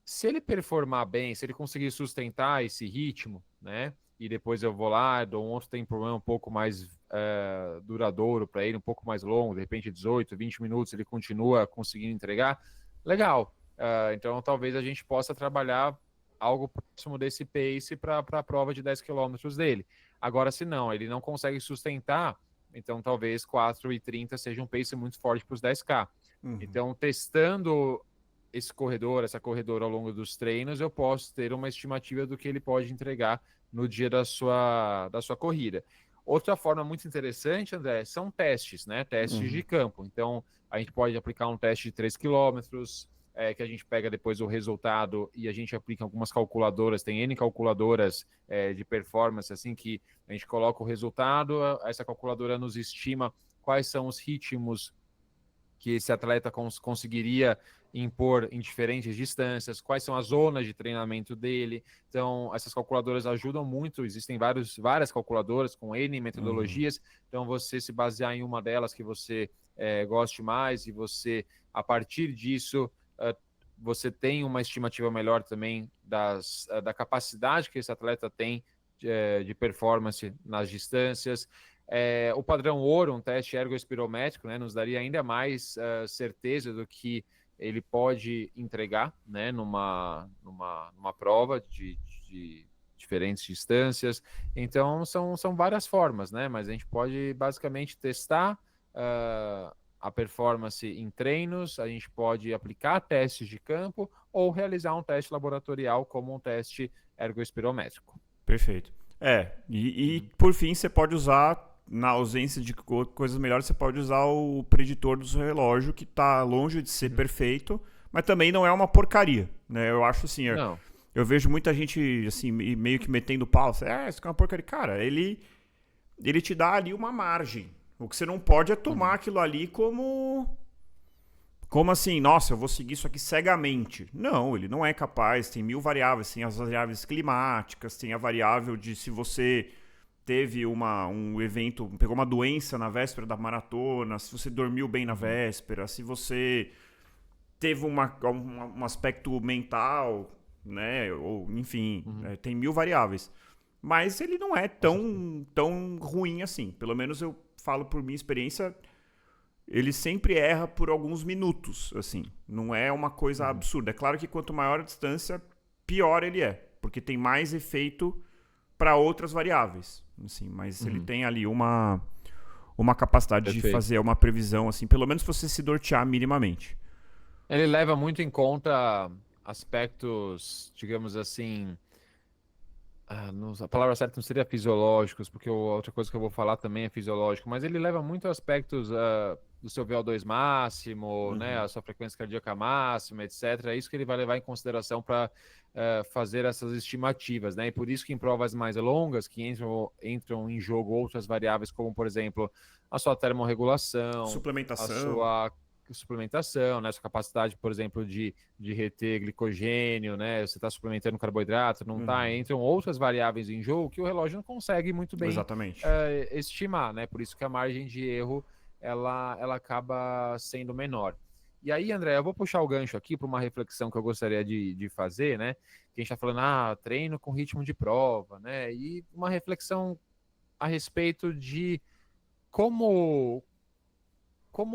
Se ele performar bem, se ele conseguir sustentar esse ritmo, né? E depois eu vou lá, dou um outro tempo run um pouco mais duradouro para ele, um pouco mais longo, de repente 18, 20 minutos, ele continua conseguindo entregar, legal. Então, talvez a gente possa trabalhar algo próximo desse pace para a prova de 10 quilômetros dele. Agora, se não, ele não consegue sustentar, então talvez 4:30 seja um pace muito forte para os 10K. Então, testando essa corredora ao longo dos treinos, eu posso ter uma estimativa do que ele pode entregar no dia da sua corrida. Outra forma muito interessante, André, são testes, né? Testes de campo. Então, a gente pode aplicar um teste de 3 quilômetros, que a gente pega depois o resultado e a gente aplica algumas calculadoras, tem N calculadoras de performance, assim, que a gente coloca o resultado, essa calculadora nos estima quais são os ritmos que esse atleta conseguiria impor em diferentes distâncias, quais são as zonas de treinamento dele. Então, essas calculadoras ajudam muito, existem várias calculadoras com N metodologias, então você se basear em uma delas que você goste mais e você, a partir disso, você tem uma estimativa melhor também da capacidade que esse atleta tem de performance nas distâncias. O padrão ouro, um teste ergoespirométrico, né, nos daria ainda mais certeza do que ele pode entregar, né, numa prova de diferentes distâncias. Então, são várias formas, né, mas a gente pode basicamente testar a performance em treinos, a gente pode aplicar testes de campo ou realizar um teste laboratorial como um teste ergoespirométrico. Perfeito. E por fim, você pode usar, na ausência de coisas melhores, você pode usar o preditor do seu relógio, que está longe de ser perfeito, mas também não é uma porcaria, né? Eu acho assim, eu vejo muita gente assim, meio que metendo pau, isso aqui é uma porcaria. Cara, ele te dá ali uma margem. O que você não pode é tomar aquilo ali como assim, nossa, eu vou seguir isso aqui cegamente. Não, ele não é capaz, tem 1000 variáveis, tem as variáveis climáticas, tem a variável de se você teve um evento, pegou uma doença na véspera da maratona, se você dormiu bem na véspera, se você teve um aspecto mental, né, ou enfim, tem 1000 variáveis. Mas ele não é tão ruim assim, pelo menos eu falo por minha experiência. Ele sempre erra por alguns minutos, assim. Não é uma coisa absurda. É claro que quanto maior a distância, pior ele é. Porque tem mais efeito para outras variáveis. Assim, mas ele tem ali uma capacidade de fazer uma previsão, assim, pelo menos se você se nortear minimamente. Ele leva muito em conta aspectos, digamos assim... a palavra certa não seria fisiológicos, porque outra coisa que eu vou falar também é fisiológico, mas ele leva muito aspectos do seu VO2 máximo, né, a sua frequência cardíaca máxima, etc. É isso que ele vai levar em consideração para fazer essas estimativas, né? E por isso que em provas mais longas, que entram em jogo outras variáveis, como, por exemplo, a sua termorregulação, suplementação, né? Sua capacidade, por exemplo, de reter glicogênio, né? Você está suplementando carboidrato, não está? Entram outras variáveis em jogo que o relógio não consegue muito bem estimar, né? Por isso que a margem de erro ela acaba sendo menor. E aí, André, eu vou puxar o gancho aqui para uma reflexão que eu gostaria de fazer, né? Que a gente está falando, treino com ritmo de prova, né? E uma reflexão a respeito de como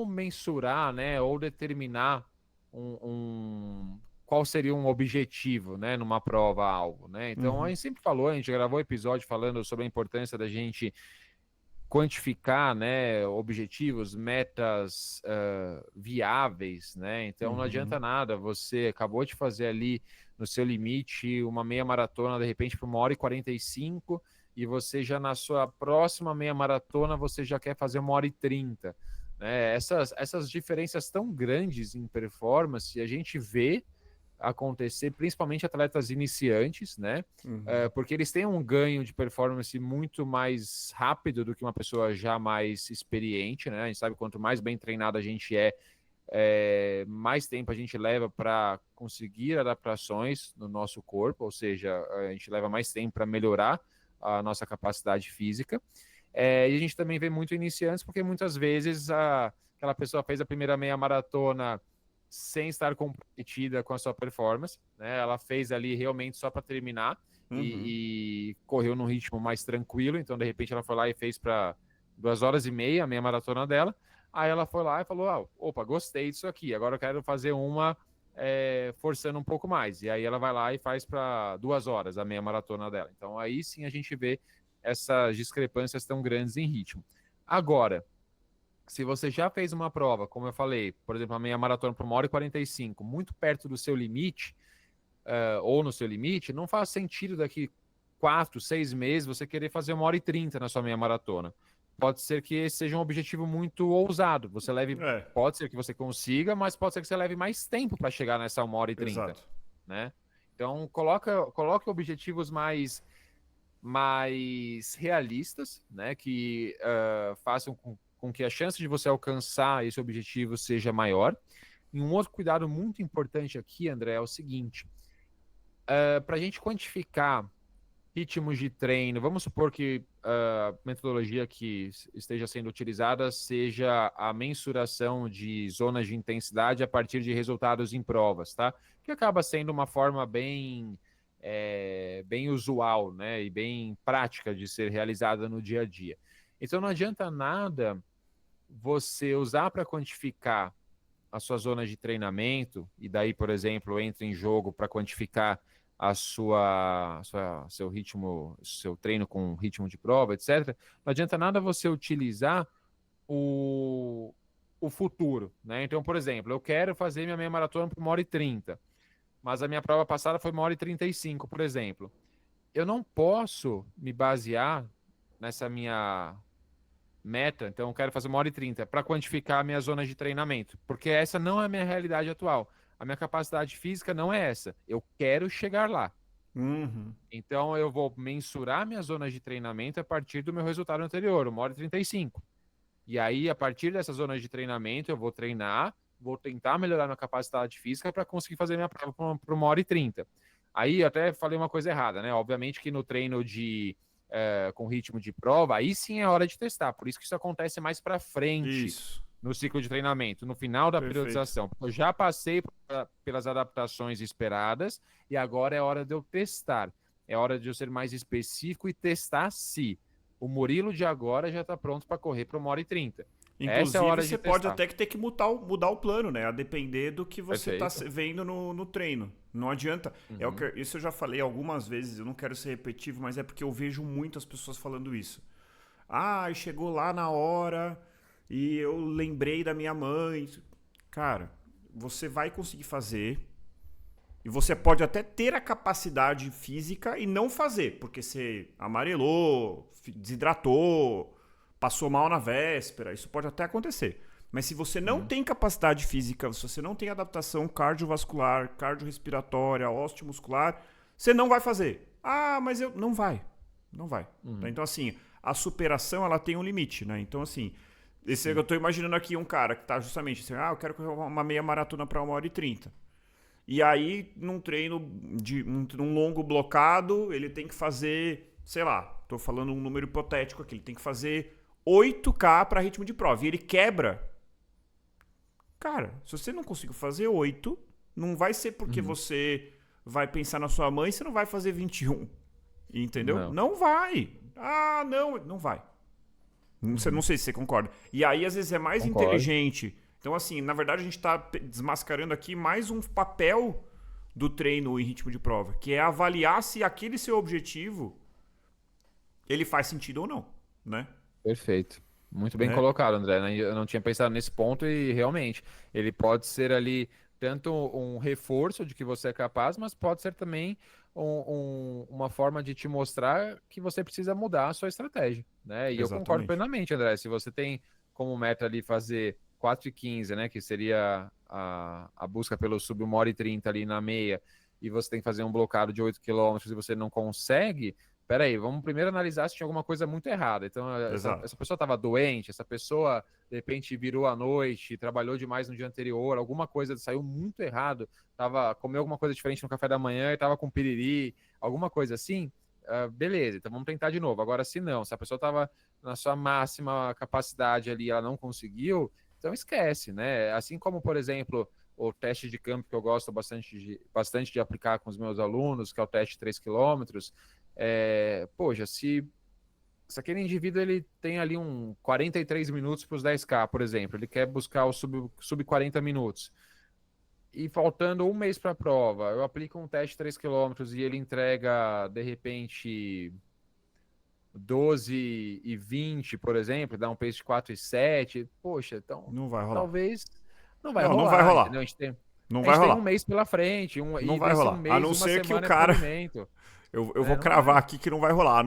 mensurar, né, ou determinar qual seria um objetivo, né, numa prova-alvo, né? Então, a gente sempre falou, a gente gravou um episódio falando sobre a importância da gente quantificar, né, objetivos, metas viáveis, né? Então, não adianta nada, você acabou de fazer ali no seu limite uma meia maratona, de repente, por 1h45, e você já na sua próxima meia maratona, você já quer fazer 1h30. Essas diferenças tão grandes em performance, a gente vê acontecer, principalmente atletas iniciantes, né? Porque eles têm um ganho de performance muito mais rápido do que uma pessoa já mais experiente, né? A gente sabe quanto mais bem treinado a gente mais tempo a gente leva para conseguir adaptações no nosso corpo, ou seja, a gente leva mais tempo para melhorar a nossa capacidade física. E a gente também vê muito iniciantes, porque muitas vezes aquela pessoa fez a primeira meia maratona sem estar comprometida com a sua performance, né? Ela fez ali realmente só para terminar e correu num ritmo mais tranquilo, então de repente ela foi lá e fez para 2h30 a meia maratona dela. Aí ela foi lá e falou, opa, gostei disso aqui, agora eu quero fazer uma forçando um pouco mais. E aí ela vai lá e faz para 2 horas a meia maratona dela. Então aí sim a gente vê essas discrepâncias tão grandes em ritmo. Agora, se você já fez uma prova, como eu falei, por exemplo, a meia maratona para 1h45, muito perto do seu limite, ou no seu limite, não faz sentido daqui 4, 6 meses você querer fazer 1h30 na sua meia maratona. Pode ser que esse seja um objetivo muito ousado. Você leve, pode ser que você consiga, mas pode ser que você leve mais tempo para chegar nessa 1h30, Exato. né? Então, coloque objetivos mais realistas, né? Que façam com que a chance de você alcançar esse objetivo seja maior. E um outro cuidado muito importante aqui, André, é o seguinte: para a gente quantificar ritmos de treino, vamos supor que a metodologia que esteja sendo utilizada seja a mensuração de zonas de intensidade a partir de resultados em provas, tá? Que acaba sendo uma forma bem usual, né? E bem prática de ser realizada no dia a dia. Então não adianta nada você usar para quantificar a sua zona de treinamento, e daí, por exemplo, entra em jogo para quantificar seu ritmo, seu treino com ritmo de prova, etc. Não adianta nada você utilizar o futuro, né? Então, por exemplo, eu quero fazer minha meia maratona por 1h30, mas a minha prova passada foi 1h35, por exemplo. Eu não posso me basear nessa minha meta, então eu quero fazer 1h30 para quantificar a minha zona de treinamento, porque essa não é a minha realidade atual. A minha capacidade física não é essa. Eu quero chegar lá. Uhum. Então eu vou mensurar minha zona de treinamento a partir do meu resultado anterior, 1h35. E aí, a partir dessa zona de treinamento, eu vou treinar, vou tentar melhorar minha capacidade física para conseguir fazer minha prova para 1h30. Aí, eu até falei uma coisa errada, né? Obviamente que no treino com ritmo de prova, aí sim é hora de testar. Por isso que isso acontece mais para frente Isso. no ciclo de treinamento, no final da Perfeito. periodização. Eu já passei pelas adaptações esperadas e agora é hora de eu testar. É hora de eu ser mais específico e testar se o Murilo de agora já está pronto para correr para 1h30. Essa é a Inclusive, hora você de pode testar. até que ter que mudar o plano, né? A depender do que você está Perfeito. vendo no treino. Não adianta. Isso eu já falei algumas vezes, eu não quero ser repetitivo, mas é porque eu vejo muitas pessoas falando isso. Ah, chegou lá na hora e eu lembrei da minha mãe. Cara, você vai conseguir fazer e você pode até ter a capacidade física e não fazer, porque você amarelou, desidratou, passou mal na véspera, isso pode até acontecer. Mas se você não tem capacidade física, se você não tem adaptação cardiovascular, cardiorrespiratória, osteomuscular, você não vai fazer. Ah, mas eu... Não vai. Não vai. Então, assim, a superação, ela tem um limite, né? Então, assim, eu tô imaginando aqui um cara que tá justamente assim, eu quero correr uma meia maratona para 1h30. E aí, num treino num longo blocado, ele tem que fazer, sei lá, tô falando um número hipotético aqui, ele tem que fazer 8K para ritmo de prova. E ele quebra. Cara, se você não conseguir fazer 8, não vai ser porque você vai pensar na sua mãe, você não vai fazer 21. Entendeu? Não vai. Ah, não vai. Não sei se você concorda. E aí, às vezes, é mais inteligente. Então, assim, na verdade, a gente está desmascarando aqui mais um papel do treino em ritmo de prova, que é avaliar se aquele seu objetivo ele faz sentido ou não, né? Perfeito. Muito bem colocado, André. Eu não tinha pensado nesse ponto e realmente ele pode ser ali tanto um reforço de que você é capaz, mas pode ser também uma forma de te mostrar que você precisa mudar a sua estratégia, né? E eu concordo Exatamente. plenamente, André. Se você tem como meta ali fazer 4h15, né, que seria a busca pelo sub 1h30 ali na meia, e você tem que fazer um blocado de 8 quilômetros e você não consegue, peraí, vamos primeiro analisar se tinha alguma coisa muito errada. Então, essa pessoa estava doente, essa pessoa, de repente, virou à noite, trabalhou demais no dia anterior, alguma coisa saiu muito errado, comeu alguma coisa diferente no café da manhã e estava com piriri, alguma coisa assim, beleza, então vamos tentar de novo. Agora, se não, se a pessoa estava na sua máxima capacidade ali, ela não conseguiu, então esquece, né? Assim como, por exemplo, o teste de campo que eu gosto bastante de aplicar com os meus alunos, que é o teste 3 quilômetros. Poxa, se aquele indivíduo ele tem ali 43 minutos para os 10K, por exemplo, ele quer buscar o sub 40 minutos. e faltando um mês para a prova, eu aplico um teste de 3 km e ele entrega, de repente, 12,20, por exemplo, dá um pace de 4,7, poxa, então Não vai rolar. talvez não vai Não vai rolar, rolar. entendeu? Não A vai gente tem rolar. um mês pela frente, Não e vai desse um rolar. A mês, não uma ser que o semana é cara. polimento. Eu vou Não cravar vai. aqui que não vai rolar. A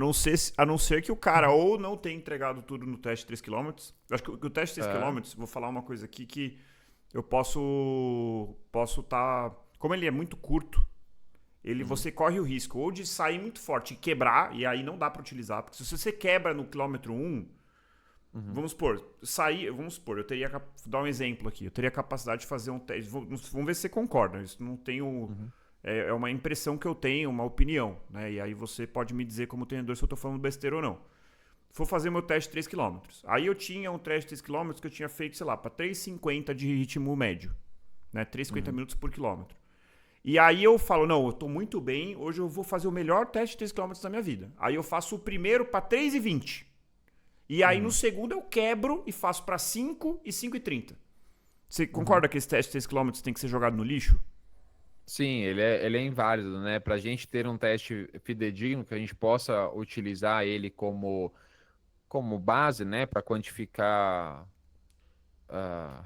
não ser que o cara ou não tenha entregado tudo no teste de 3 km. Acho que o teste de 3 km, vou falar uma coisa aqui que eu posso tá. Como ele é muito curto, você corre o risco ou de sair muito forte e quebrar, e aí não dá pra utilizar. Porque se você quebra no quilômetro 1, vamos supor, eu teria. Vou dar um exemplo aqui. Eu teria capacidade de fazer um teste. Vamos ver se você concorda. Isso não tenho. É uma impressão que eu tenho, uma opinião, né? E aí você pode me dizer como treinador se eu tô falando besteira ou não. Vou fazer meu teste de 3 km. Aí eu tinha um teste de 3 km que eu tinha feito, sei lá, para 3,50 de ritmo médio, né? 3,50 minutos por quilômetro. E aí eu falo, não, eu tô muito bem, hoje eu vou fazer o melhor teste de 3 km da minha vida. Aí eu faço o primeiro para 3,20. E aí no segundo eu quebro e faço para 5 e 5,30. Você concorda que esse teste de 3 km tem que ser jogado no lixo? Sim, ele é inválido, né? Para a gente ter um teste fidedigno, que a gente possa utilizar ele como base, né? Para quantificar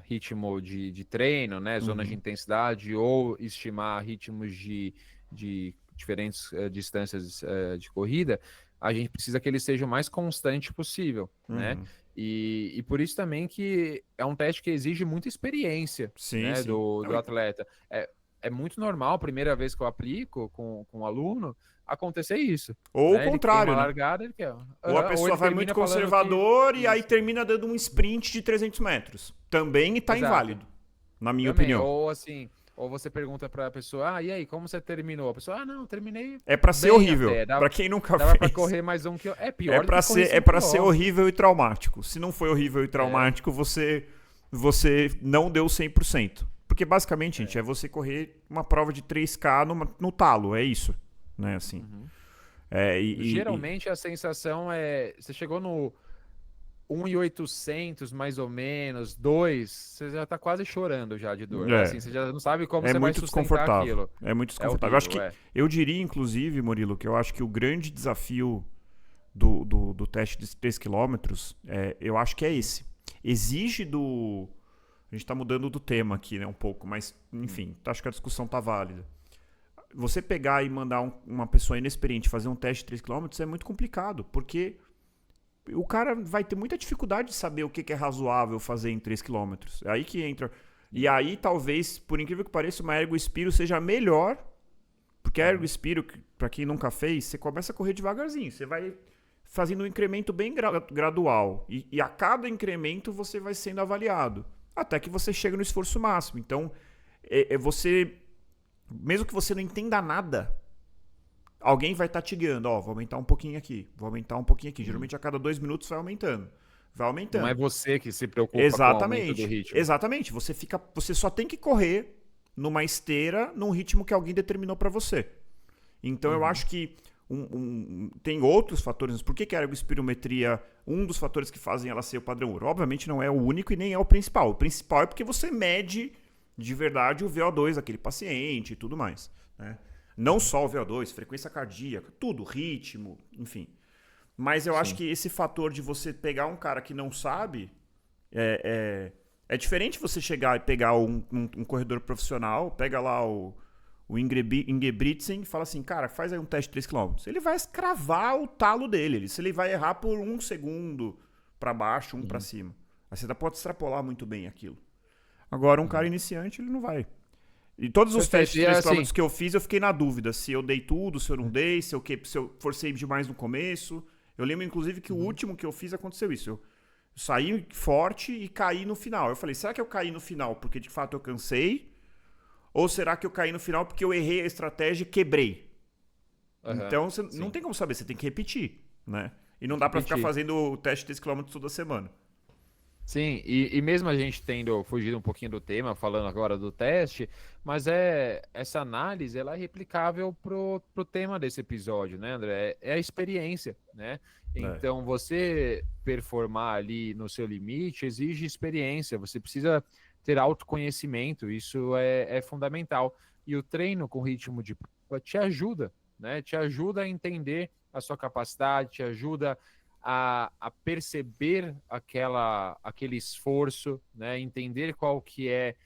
ritmo de treino, né? Zonas de intensidade, ou estimar ritmos de diferentes distâncias de corrida, a gente precisa que ele seja o mais constante possível, né? E por isso também que é um teste que exige muita experiência, Sim, né? sim. Do atleta. É muito normal, a primeira vez que eu aplico com um aluno, acontecer isso. Ou né? o contrário, ele tem uma né? largada, ele quer. Ou a pessoa vai muito conservador e aí termina dando um sprint de 300 metros. Também está inválido, na minha opinião. Ou assim, ou você pergunta para a pessoa, e aí, como você terminou? A pessoa, não, terminei. É para ser horrível. Para quem nunca dava fez. Para correr mais um quilômetro. É pior. É para ser horrível e traumático. Se não foi horrível e traumático, você não deu 100%. Porque basicamente, gente, é você correr uma prova de 3K no talo, é isso, né, assim. Geralmente a sensação é, você chegou no 1.800 mais ou menos, 2, você já tá quase chorando já de dor. Assim, você já não sabe como você vai sustentar aquilo. É muito desconfortável. Horrível, eu acho que eu diria, inclusive, Murilo, que eu acho que o grande desafio do teste de 3 km, eu acho que é esse. Exige do... A gente tá mudando do tema aqui, né, um pouco, mas, enfim, acho que a discussão tá válida. Você pegar e mandar uma pessoa inexperiente fazer um teste de 3 km é muito complicado, porque o cara vai ter muita dificuldade de saber o que é razoável fazer em 3 km. É aí que entra. E aí, talvez, por incrível que pareça, uma Ergo Spiro seja melhor, porque a Ergo Spiro, pra quem nunca fez, você começa a correr devagarzinho. Você vai fazendo um incremento bem gradual. E a cada incremento você vai sendo avaliado. Até que você chega no esforço máximo. Então, você... Mesmo que você não entenda nada, alguém vai estar te guiando. Vou aumentar um pouquinho aqui, vou aumentar um pouquinho aqui. Geralmente a cada 2 minutos vai aumentando. Vai aumentando. Não é você que se preocupa com o aumento do ritmo. Exatamente. Você só tem que correr numa esteira, num ritmo que alguém determinou para você. Então eu acho que tem outros fatores. Por que a ergospirometria, um dos fatores que fazem ela ser o padrão ouro? Obviamente não é o único e nem é o principal. O principal é porque você mede de verdade o VO2 daquele paciente e tudo mais, né? Não só o VO2, frequência cardíaca, tudo, ritmo, enfim. Mas eu acho que esse fator de você pegar um cara que não sabe é diferente você chegar e pegar um corredor profissional, pega lá o Ingebrigtsen e fala assim, cara, faz aí um teste de 3 km. Ele vai escravar o talo dele. Se ele vai errar por 1 segundo para baixo, 1 para cima. Aí você pode extrapolar muito bem aquilo. Agora, um cara iniciante, ele não vai. E todos os testes de 3 km que eu fiz, eu fiquei na dúvida se eu dei tudo, se eu não dei, se eu forcei demais no começo. Eu lembro, inclusive, que o último que eu fiz aconteceu isso. Eu saí forte e caí no final. Eu falei, será que eu caí no final porque, de fato, eu cansei? Ou será que eu caí no final porque eu errei a estratégia e quebrei? Então, você não tem como saber, você tem que repetir, né? E não dá pra ficar fazendo o teste de 3 km toda semana. Sim, e mesmo a gente tendo fugido um pouquinho do tema, falando agora do teste, mas essa análise ela é replicável pro tema desse episódio, né, André? É a experiência, né? Então, você performar ali no seu limite exige experiência, você precisa ter autoconhecimento, isso é fundamental. E o treino com ritmo de prova te ajuda, né? Te ajuda a entender a sua capacidade, te ajuda a perceber aquele esforço, né? Entender qual que é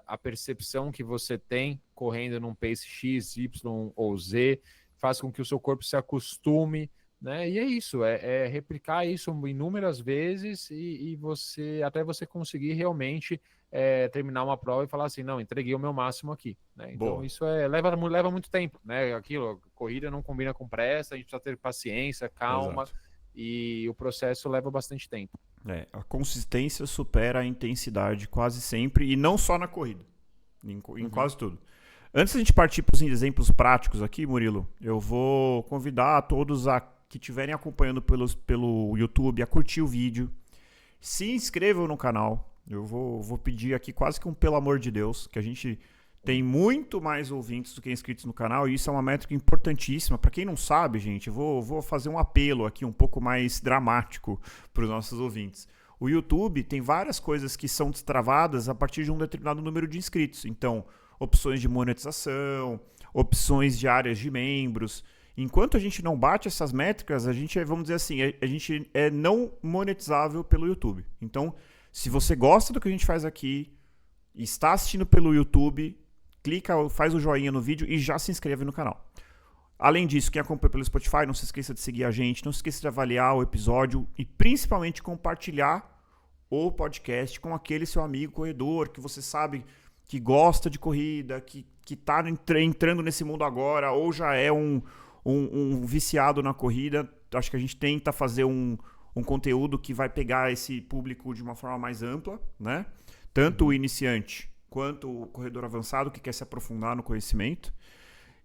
a percepção que você tem correndo num pace X, Y ou Z, faz com que o seu corpo se acostume, né? E é isso, é replicar isso inúmeras vezes e você até você conseguir realmente terminar uma prova e falar assim, não, entreguei o meu máximo aqui, né? Então Boa. isso leva muito tempo, né? Aquilo, corrida não combina com pressa, a gente precisa ter paciência, calma, Exato. e o processo leva bastante tempo. A consistência supera a intensidade quase sempre, e não só na corrida, em quase tudo. Antes da gente partir para os exemplos práticos aqui, Murilo, eu vou convidar a todos que estiverem acompanhando pelo YouTube a curtir o vídeo, se inscrevam no canal. Eu vou pedir aqui quase que um pelo amor de Deus, que a gente tem muito mais ouvintes do que inscritos no canal, e isso é uma métrica importantíssima. Para quem não sabe, gente, eu vou fazer um apelo aqui um pouco mais dramático para os nossos ouvintes. O YouTube tem várias coisas que são destravadas a partir de um determinado número de inscritos. Então, opções de monetização, opções de áreas de membros. Enquanto a gente não bate essas métricas, a gente vamos dizer assim, a gente é não monetizável pelo YouTube. Então, se você gosta do que a gente faz aqui, está assistindo pelo YouTube, clica, faz o joinha no vídeo e já se inscreve no canal. Além disso, quem acompanha pelo Spotify, não se esqueça de seguir a gente, não se esqueça de avaliar o episódio e principalmente compartilhar o podcast com aquele seu amigo corredor que você sabe que gosta de corrida, que está entrando nesse mundo agora ou já é um viciado na corrida. Acho que a gente tenta fazer um conteúdo que vai pegar esse público de uma forma mais ampla, né? Tanto o iniciante quanto o corredor avançado que quer se aprofundar no conhecimento.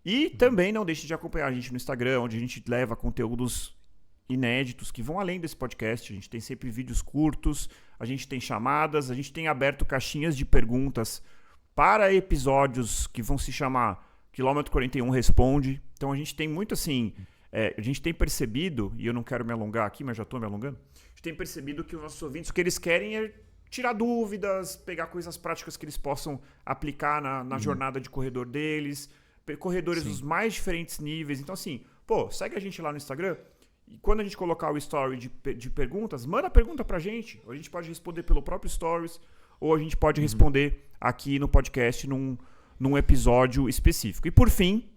E também não deixe de acompanhar a gente no Instagram, onde a gente leva conteúdos inéditos que vão além desse podcast. A gente tem sempre vídeos curtos, a gente tem chamadas, a gente tem aberto caixinhas de perguntas para episódios que vão se chamar Quilômetro 41 Responde. Então a gente tem muito assim, a gente tem percebido, e eu não quero me alongar aqui, mas já estou me alongando, a gente tem percebido que os nossos ouvintes, o que eles querem é tirar dúvidas, pegar coisas práticas que eles possam aplicar na jornada de corredor deles, corredores dos mais diferentes níveis. Então assim, segue a gente lá no Instagram, e quando a gente colocar o story de perguntas, manda a pergunta pra gente, ou a gente pode responder pelo próprio stories, ou a gente pode responder aqui no podcast num episódio específico. E por fim,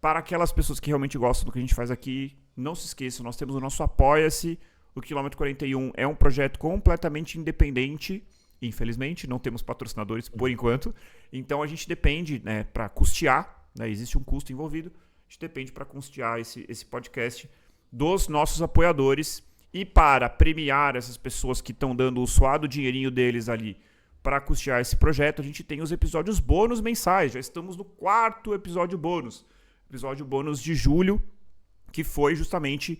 para aquelas pessoas que realmente gostam do que a gente faz aqui, não se esqueçam, nós temos o nosso Apoia-se. O Quilômetro 41 é um projeto completamente independente. Infelizmente, não temos patrocinadores por enquanto. Então a gente depende, né, para custear, né, existe um custo envolvido, a gente depende para custear esse podcast dos nossos apoiadores. E para premiar essas pessoas que estão dando o suado dinheirinho deles ali para custear esse projeto, a gente tem os episódios bônus mensais. Já estamos no 4º episódio bônus. Episódio bônus de julho, que foi justamente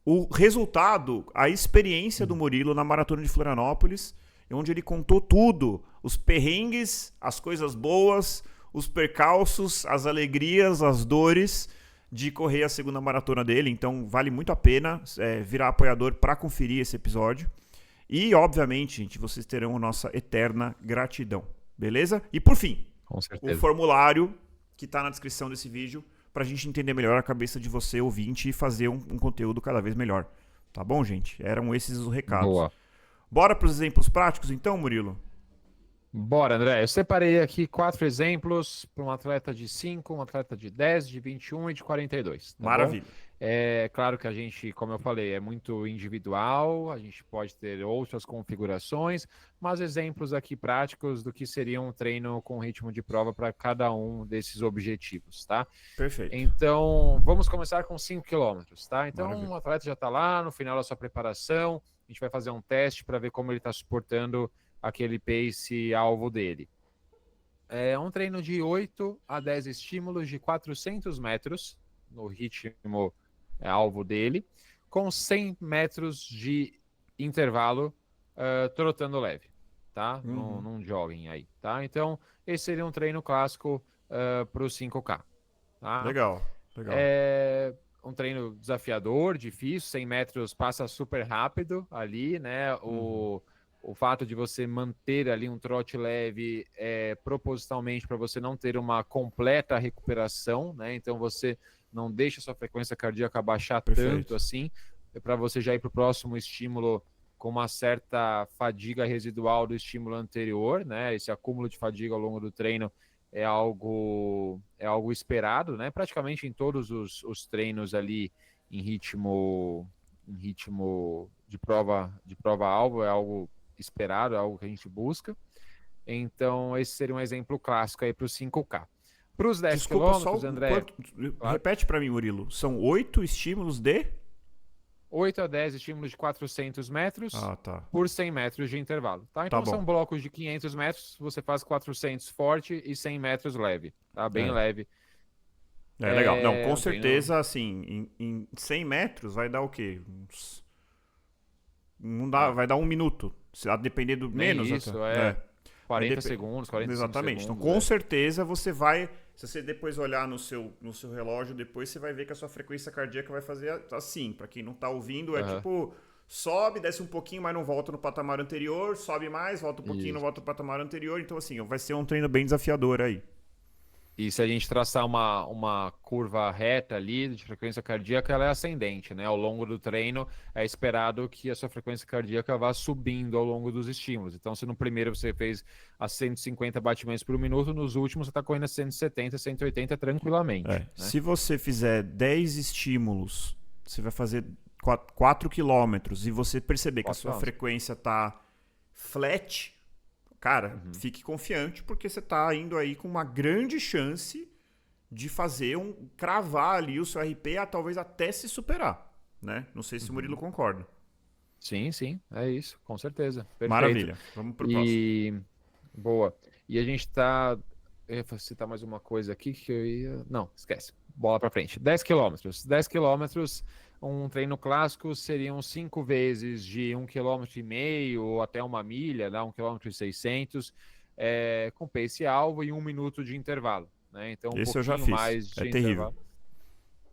o resultado, a experiência do Murilo na Maratona de Florianópolis, onde ele contou tudo, os perrengues, as coisas boas, os percalços, as alegrias, as dores de correr a segunda maratona dele. Então vale muito a pena virar apoiador para conferir esse episódio. E, obviamente, gente, vocês terão a nossa eterna gratidão, beleza? E por fim, Com certeza. o formulário que está na descrição desse vídeo, para a gente entender melhor a cabeça de você, ouvinte, e fazer um conteúdo cada vez melhor. Tá bom, gente? Eram esses os recados. Boa. Bora para os exemplos práticos, então, Murilo? Bora, André. Eu separei aqui 4 exemplos para um atleta de 5, um atleta de 10, de 21 e de 42. Tá Maravilha. Bom? É claro que a gente, como eu falei, é muito individual, a gente pode ter outras configurações, mas exemplos aqui práticos do que seria um treino com ritmo de prova para cada um desses objetivos, tá? Perfeito. Então, vamos começar com 5 quilômetros, tá? Então, Maravilha. o atleta já está lá no final da sua preparação, a gente vai fazer um teste para ver como ele está suportando aquele pace alvo dele. É um treino de 8 a 10 estímulos de 400 metros no ritmo alvo dele, com 100 metros de intervalo trotando leve, tá? Num jogging aí, tá? Então, esse seria um treino clássico para o 5K. Tá? Legal. É um treino desafiador, difícil, 100 metros passa super rápido ali, né? o fato de você manter ali um trote leve propositalmente para você não ter uma completa recuperação, né? Então você não deixa a sua frequência cardíaca baixar tanto assim, para você já ir para o próximo estímulo com uma certa fadiga residual do estímulo anterior, né? Esse acúmulo de fadiga ao longo do treino é algo esperado, né? Praticamente em todos os treinos ali em ritmo de prova-alvo, é algo esperado, é algo que a gente busca. Então, esse seria um exemplo clássico aí para os 5K. Para os 10 quilômetros, André... Repete para mim, Murilo. São 8 estímulos de... 8 a 10 estímulos de 400 metros por 100 metros de intervalo. Tá? Então, são blocos de 500 metros, você faz 400 forte e 100 metros leve. Tá? Bem leve. Legal. Não, com certeza, assim, em 100 metros vai dar o quê? Não dá, vai dar 1 minuto. Se a depender do menos. Isso, 40 segundos, 45 exatamente. segundos. Então, com certeza, você vai... Se você depois olhar no seu relógio, depois você vai ver que a sua frequência cardíaca vai fazer assim. Para quem não tá ouvindo, tipo... Sobe, desce um pouquinho, mas não volta no patamar anterior. Sobe mais, volta um pouquinho, não volta no patamar anterior. Então, assim, vai ser um treino bem desafiador aí. E se a gente traçar uma curva reta ali de frequência cardíaca, ela é ascendente, né? Ao longo do treino, é esperado que a sua frequência cardíaca vá subindo ao longo dos estímulos. Então, se no primeiro você fez a 150 batimentos por minuto, nos últimos você está correndo a 170, 180 tranquilamente. Né? Se você fizer 10 estímulos, você vai fazer 4 quilômetros e você perceber que a sua frequência está flat... Cara, fique confiante porque você está indo aí com uma grande chance de fazer cravar ali o seu RP, talvez até se superar, né? Não sei se o Murilo concorda. Sim, é isso, com certeza. Perfeito. Maravilha. Vamos pro próximo. Boa. E a gente tá... Eu ia citar mais uma coisa aqui que eu ia... Não, esquece. Bola para frente. 10 quilômetros. 10 quilômetros, um treino clássico seriam 5 vezes de 1,5 km ou até 1 milha, dá 1,6 km, com pace alvo e 1 minuto de intervalo. Né? Então, esse eu já fiz. Mais de terrível. Intervalo.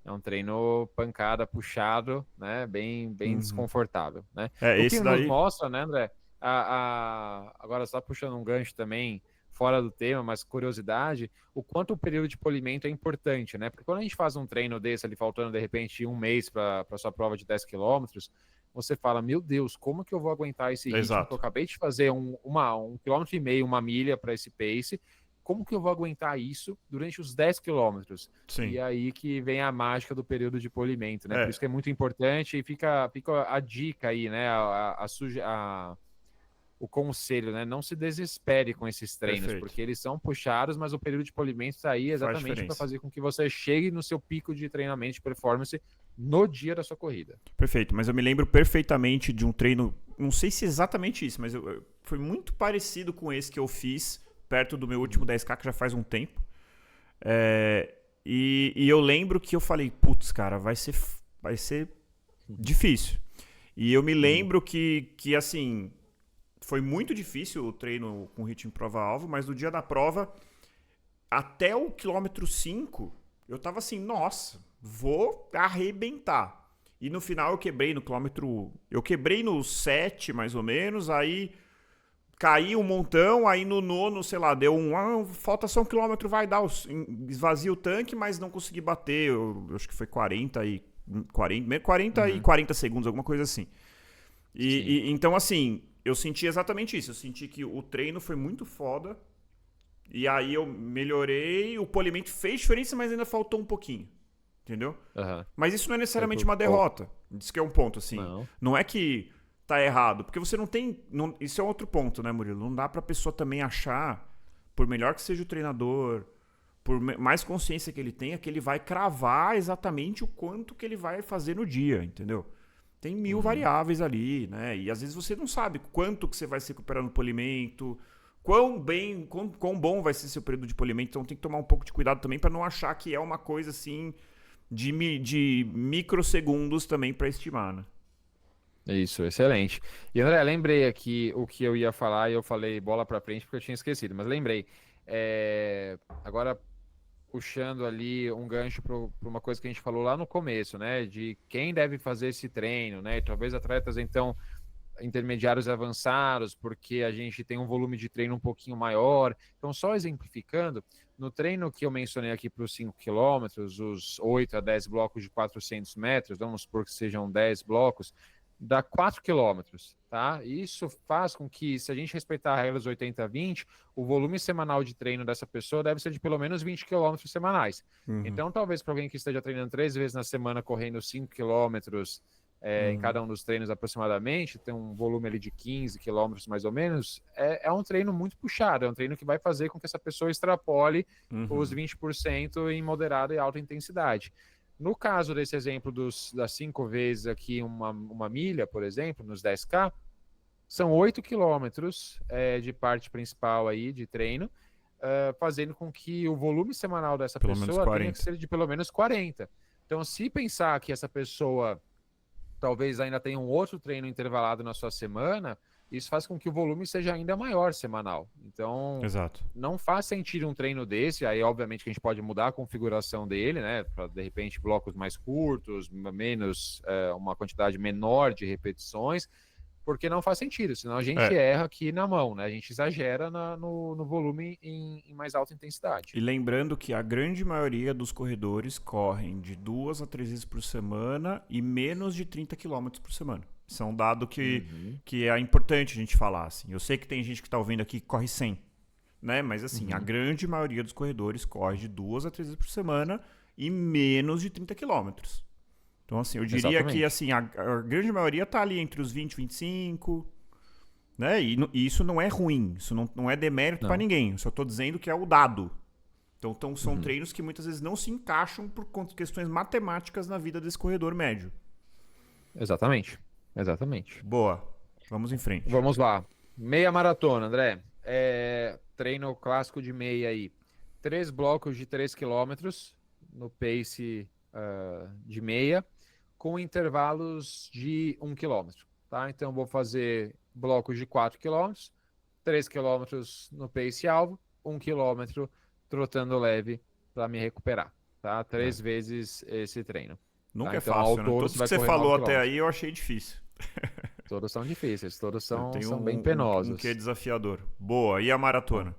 É um treino pancada, puxado, né? Bem desconfortável. Né? O que nos mostra, né, André? Agora, só puxando um gancho também, fora do tema, mas curiosidade, o quanto o período de polimento é importante, né? Porque quando a gente faz um treino desse ali, faltando de repente 1 mês para sua prova de 10 quilômetros, você fala, meu Deus, como que eu vou aguentar esse ritmo? Eu acabei de fazer 1,5 km, 1 milha para esse pace, como que eu vou aguentar isso durante os 10 quilômetros? E aí que vem a mágica do período de polimento, né? Por isso que é muito importante e fica a dica aí, né? O conselho, né? Não se desespere com esses treinos, porque eles são puxados, mas o período de polimento está aí exatamente para fazer com que você chegue no seu pico de treinamento de performance no dia da sua corrida. Perfeito, mas eu me lembro perfeitamente de um treino, não sei se é exatamente isso, mas foi muito parecido com esse que eu fiz perto do meu último 10K, que já faz um tempo. E eu lembro que eu falei, putz, cara, vai ser difícil. E eu me lembro que assim... Foi muito difícil o treino com ritmo prova-alvo, mas no dia da prova, até o quilômetro 5, eu tava assim, nossa, vou arrebentar. E no final eu quebrei no quilômetro... Eu quebrei no 7, mais ou menos, aí caí um montão, aí no nono, sei lá, deu falta só 1 quilômetro, vai dar, esvazia o tanque, mas não consegui bater, eu acho que foi 40 e 40 segundos, alguma coisa assim. Então, assim... Eu senti exatamente isso. Eu senti que o treino foi muito foda. E aí eu melhorei. O polimento fez diferença, mas ainda faltou um pouquinho. Entendeu? Mas isso não é necessariamente uma derrota. Isso que é um ponto, assim. Não é que tá errado. Porque você não tem... isso é outro ponto, né, Murilo? Não dá pra pessoa também achar, por melhor que seja o treinador, por mais consciência que ele tenha, que ele vai cravar exatamente o quanto que ele vai fazer no dia, entendeu? Tem 1000 variáveis ali, né? E às vezes você não sabe quanto que você vai se recuperar no polimento, quão bom vai ser seu período de polimento. Então tem que tomar um pouco de cuidado também para não achar que é uma coisa assim de microsegundos também para estimar, né? Isso, excelente. E André, lembrei aqui o que eu ia falar e eu falei bola para frente porque eu tinha esquecido, mas lembrei. Agora puxando ali um gancho para uma coisa que a gente falou lá no começo, né? De quem deve fazer esse treino, né? E talvez atletas, então, intermediários e avançados, porque a gente tem um volume de treino um pouquinho maior. Então, só exemplificando, no treino que eu mencionei aqui para os 5 quilômetros, os 8 a 10 blocos de 400 metros, vamos supor que sejam 10 blocos, dá 4 quilômetros, tá? Isso faz com que, se a gente respeitar a regra dos 80-20, o volume semanal de treino dessa pessoa deve ser de pelo menos 20 quilômetros semanais. Então, talvez para alguém que esteja treinando 3 vezes na semana, correndo 5 quilômetros em cada um dos treinos aproximadamente, tem um volume ali de 15 quilômetros mais ou menos, é um treino muito puxado, é um treino que vai fazer com que essa pessoa extrapole os 20% em moderada e alta intensidade. No caso desse exemplo das 5 vezes aqui uma milha, por exemplo, nos 10K, são 8 quilômetros de parte principal aí de treino, fazendo com que o volume semanal dessa pessoa tenha que ser de pelo menos 40. Então, se pensar que essa pessoa talvez ainda tenha um outro treino intervalado na sua semana, isso faz com que o volume seja ainda maior semanal. Então, não faz sentido um treino desse, aí obviamente que a gente pode mudar a configuração dele, né, para de repente blocos mais curtos, menos, uma quantidade menor de repetições, porque não faz sentido, senão a gente erra aqui na mão, né? A gente exagera no volume em mais alta intensidade. E lembrando que a grande maioria dos corredores correm de 2 a 3 vezes por semana e menos de 30 quilômetros por semana. Isso é um dado que é importante a gente falar. Assim. Eu sei que tem gente que está ouvindo aqui que corre 100, né? Mas assim, a grande maioria dos corredores corre de 2 a 3 vezes por semana e menos de 30 quilômetros. Então, assim, eu diria que assim, a grande maioria está ali entre os 20 e 25, né? E isso não é ruim, isso não é demérito para ninguém. Eu só estou dizendo que é o dado. Então são treinos que muitas vezes não se encaixam por questões matemáticas na vida desse corredor médio. Exatamente. Boa. Vamos em frente. Vamos lá. Meia maratona, André. Treino clássico de meia aí. 3 blocos de 3 quilômetros no pace de meia, com intervalos de 1 quilômetro, tá? Então, vou fazer blocos de 4 quilômetros, 3 quilômetros no pace alvo, 1 quilômetro trotando leve para me recuperar, tá? 3 vezes esse treino. Nunca tá? É fácil, né? Todos que você falou até aí eu achei difícil. Todos são difíceis, todos são bem penosos. Um que é desafiador. Boa, e a maratona?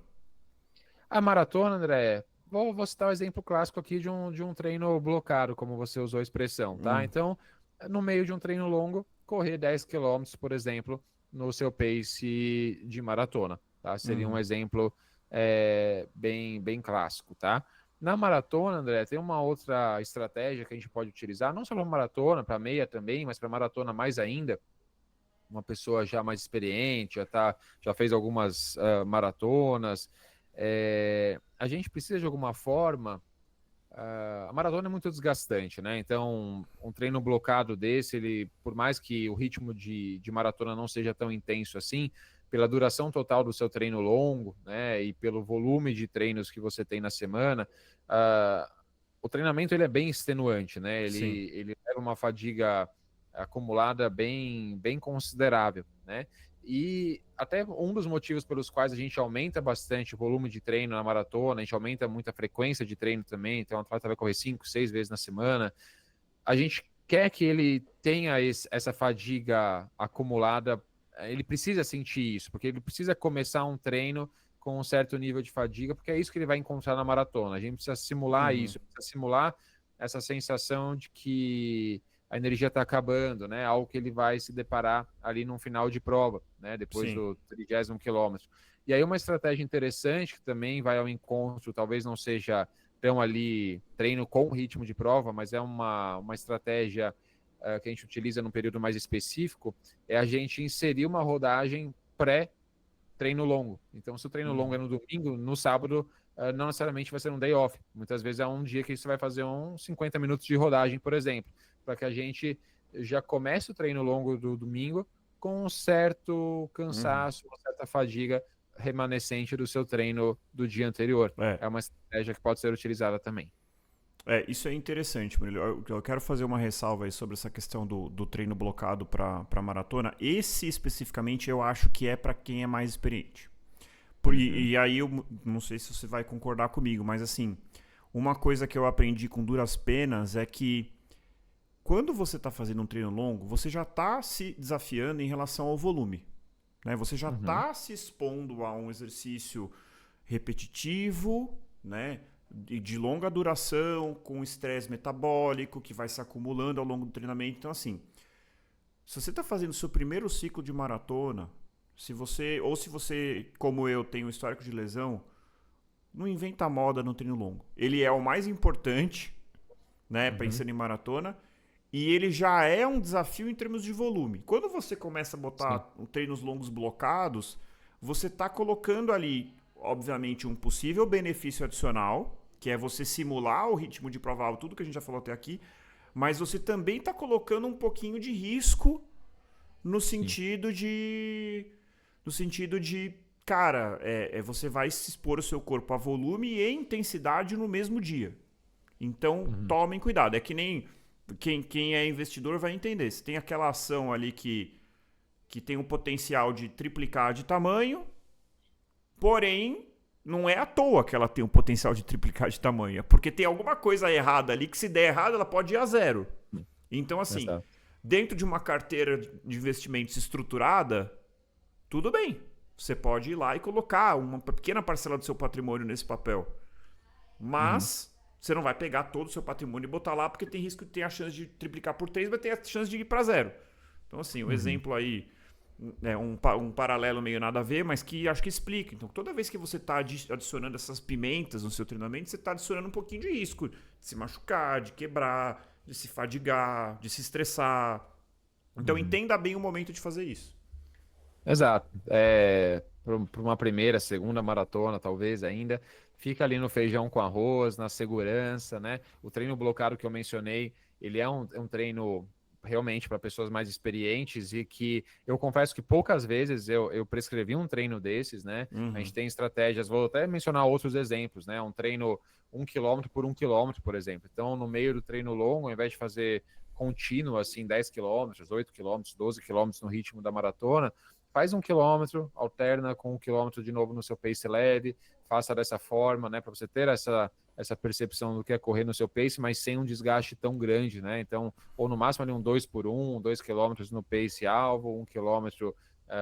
A maratona, André, vou citar o exemplo clássico aqui de um treino blocado, como você usou a expressão, tá? Então, no meio de um treino longo, correr 10 quilômetros, por exemplo, no seu pace de maratona, tá? Seria um exemplo bem clássico, tá? Na maratona, André, tem uma outra estratégia que a gente pode utilizar, não só para maratona, para meia também, mas para maratona mais ainda. Uma pessoa já mais experiente, já fez algumas maratonas. A gente precisa de alguma forma. A maratona é muito desgastante, né? Então, um treino blocado desse, ele, por mais que o ritmo de maratona não seja tão intenso assim, pela duração total do seu treino longo, né? E pelo volume de treinos que você tem na semana, o treinamento ele é bem extenuante, né? Ele leva uma fadiga acumulada bem considerável, né? E até um dos motivos pelos quais a gente aumenta bastante o volume de treino na maratona, a gente aumenta muito a frequência de treino também, então o atleta vai correr 5, 6 vezes na semana, a gente quer que ele tenha essa fadiga acumulada, ele precisa sentir isso, porque ele precisa começar um treino com um certo nível de fadiga, porque é isso que ele vai encontrar na maratona, a gente precisa simular isso, precisa simular essa sensação de que a energia está acabando, né? Algo que ele vai se deparar ali no final de prova, né? Depois do 30º quilômetro. E aí uma estratégia interessante que também vai ao encontro, talvez não seja tão ali treino com ritmo de prova, mas é uma estratégia que a gente utiliza num período mais específico, é a gente inserir uma rodagem pré-treino longo. Então, se o treino longo é no domingo, no sábado não necessariamente vai ser um day off. Muitas vezes é um dia que você vai fazer uns 50 minutos de rodagem, por exemplo, para que a gente já comece o treino longo do domingo com um certo cansaço, uma certa fadiga remanescente do seu treino do dia anterior. É uma estratégia que pode ser utilizada também. Isso é interessante, Murilo. Eu quero fazer uma ressalva aí sobre essa questão do treino blocado para maratona. Esse, especificamente, eu acho que é para quem é mais experiente. E aí, eu não sei se você vai concordar comigo, mas assim, uma coisa que eu aprendi com duras penas é que quando você está fazendo um treino longo, você já está se desafiando em relação ao volume. Né? Você já está se expondo a um exercício repetitivo, né? De longa duração, com estresse metabólico que vai se acumulando ao longo do treinamento. Então, assim, se você está fazendo o seu primeiro ciclo de maratona, se você, como eu, tem um histórico de lesão, não inventa moda no treino longo. Ele é o mais importante, né, pensando em maratona, e ele já é um desafio em termos de volume. Quando você começa a botar treinos longos blocados, você está colocando ali, obviamente, um possível benefício adicional, que é você simular o ritmo de prova, tudo que a gente já falou até aqui, mas você também está colocando um pouquinho de risco no sentido de... Cara, você vai se expor o seu corpo a volume e intensidade no mesmo dia. Então, tomem cuidado. É que nem quem é investidor vai entender. Se tem aquela ação ali que tem o potencial de triplicar de tamanho, porém, não é à toa que ela tem o potencial de triplicar de tamanho. É porque tem alguma coisa errada ali que, se der errado, ela pode ir a zero. Então, assim, dentro de uma carteira de investimentos estruturada, tudo bem. Você pode ir lá e colocar uma pequena parcela do seu patrimônio nesse papel. Mas você não vai pegar todo o seu patrimônio e botar lá, porque tem risco de ter a chance de triplicar por 3, vai ter a chance de ir para zero. Então, assim, o exemplo aí é um paralelo meio nada a ver, mas que acho que explica. Então, toda vez que você está adicionando essas pimentas no seu treinamento, você está adicionando um pouquinho de risco de se machucar, de quebrar, de se fadigar, de se estressar. Então, entenda bem o momento de fazer isso. Exato. Para uma primeira, segunda maratona, talvez ainda, fica ali no feijão com arroz, na segurança, né? O treino blocado que eu mencionei, ele é um treino realmente para pessoas mais experientes e que eu confesso que poucas vezes eu prescrevi um treino desses, né? A gente tem estratégias, vou até mencionar outros exemplos, né? Um treino 1 km por 1 km, por exemplo. Então, no meio do treino longo, ao invés de fazer contínuo, assim, 10 km, 8 km, 12 km no ritmo da maratona, faz 1 km, alterna com 1 km de novo no seu pace leve, faça dessa forma, né, para você ter essa percepção do que é correr no seu pace, mas sem um desgaste tão grande, né? Então, ou no máximo ali um 2 por 1, 2 km no pace alvo, 1 km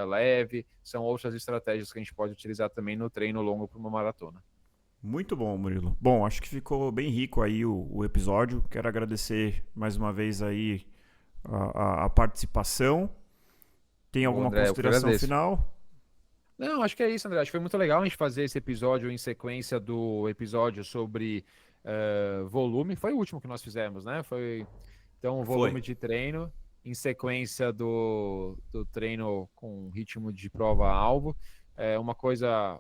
leve, são outras estratégias que a gente pode utilizar também no treino longo para uma maratona. Muito bom, Murilo. Bom, acho que ficou bem rico aí o episódio. Quero agradecer mais uma vez aí a participação. Tem alguma consideração final? Não, acho que é isso, André. Acho que foi muito legal a gente fazer esse episódio em sequência do episódio sobre volume. Foi o último que nós fizemos, né? Então, volume de treino em sequência do treino com ritmo de prova-alvo. Uma coisa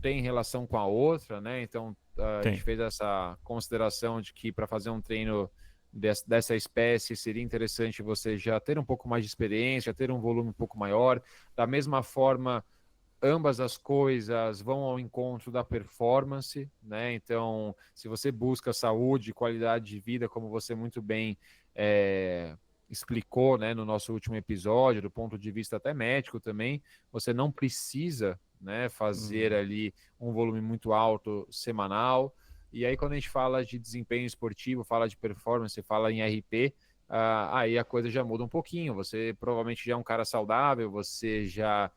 tem relação com a outra, né? Então, a gente fez essa consideração de que para fazer um treino dessa espécie, seria interessante você já ter um pouco mais de experiência, ter um volume um pouco maior. Da mesma forma, ambas as coisas vão ao encontro da performance, né? Então, se você busca saúde, qualidade de vida, como você muito bem explicou, né, no nosso último episódio, do ponto de vista até médico também, você não precisa, né, fazer ali um volume muito alto semanal. E aí, quando a gente fala de desempenho esportivo, fala de performance, fala em RP, aí a coisa já muda um pouquinho. Você provavelmente já é um cara saudável, você já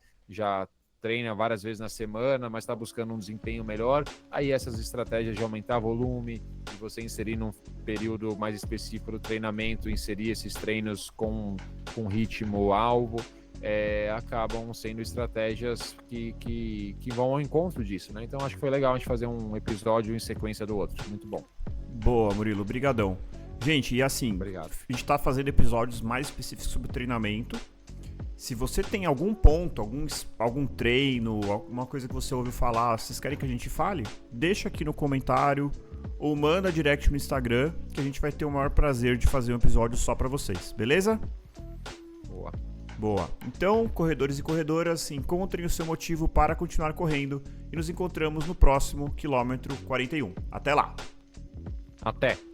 treina várias vezes na semana, mas está buscando um desempenho melhor. Aí essas estratégias de aumentar volume, de você inserir num período mais específico do treinamento, inserir esses treinos com ritmo-alvo, acabam sendo estratégias que vão ao encontro disso, né? Então acho que foi legal a gente fazer um episódio em sequência do outro. Muito bom. Boa, Murilo. Brigadão. Gente, e assim, Obrigado. A gente está fazendo episódios mais específicos sobre treinamento. Se você tem algum ponto, algum treino, alguma coisa que você ouviu falar, vocês querem que a gente fale? Deixa aqui no comentário ou manda direct no Instagram, que a gente vai ter o maior prazer de fazer um episódio só para vocês, beleza? Boa. Então, corredores e corredoras, encontrem o seu motivo para continuar correndo e nos encontramos no próximo quilômetro 41. Até lá! Até!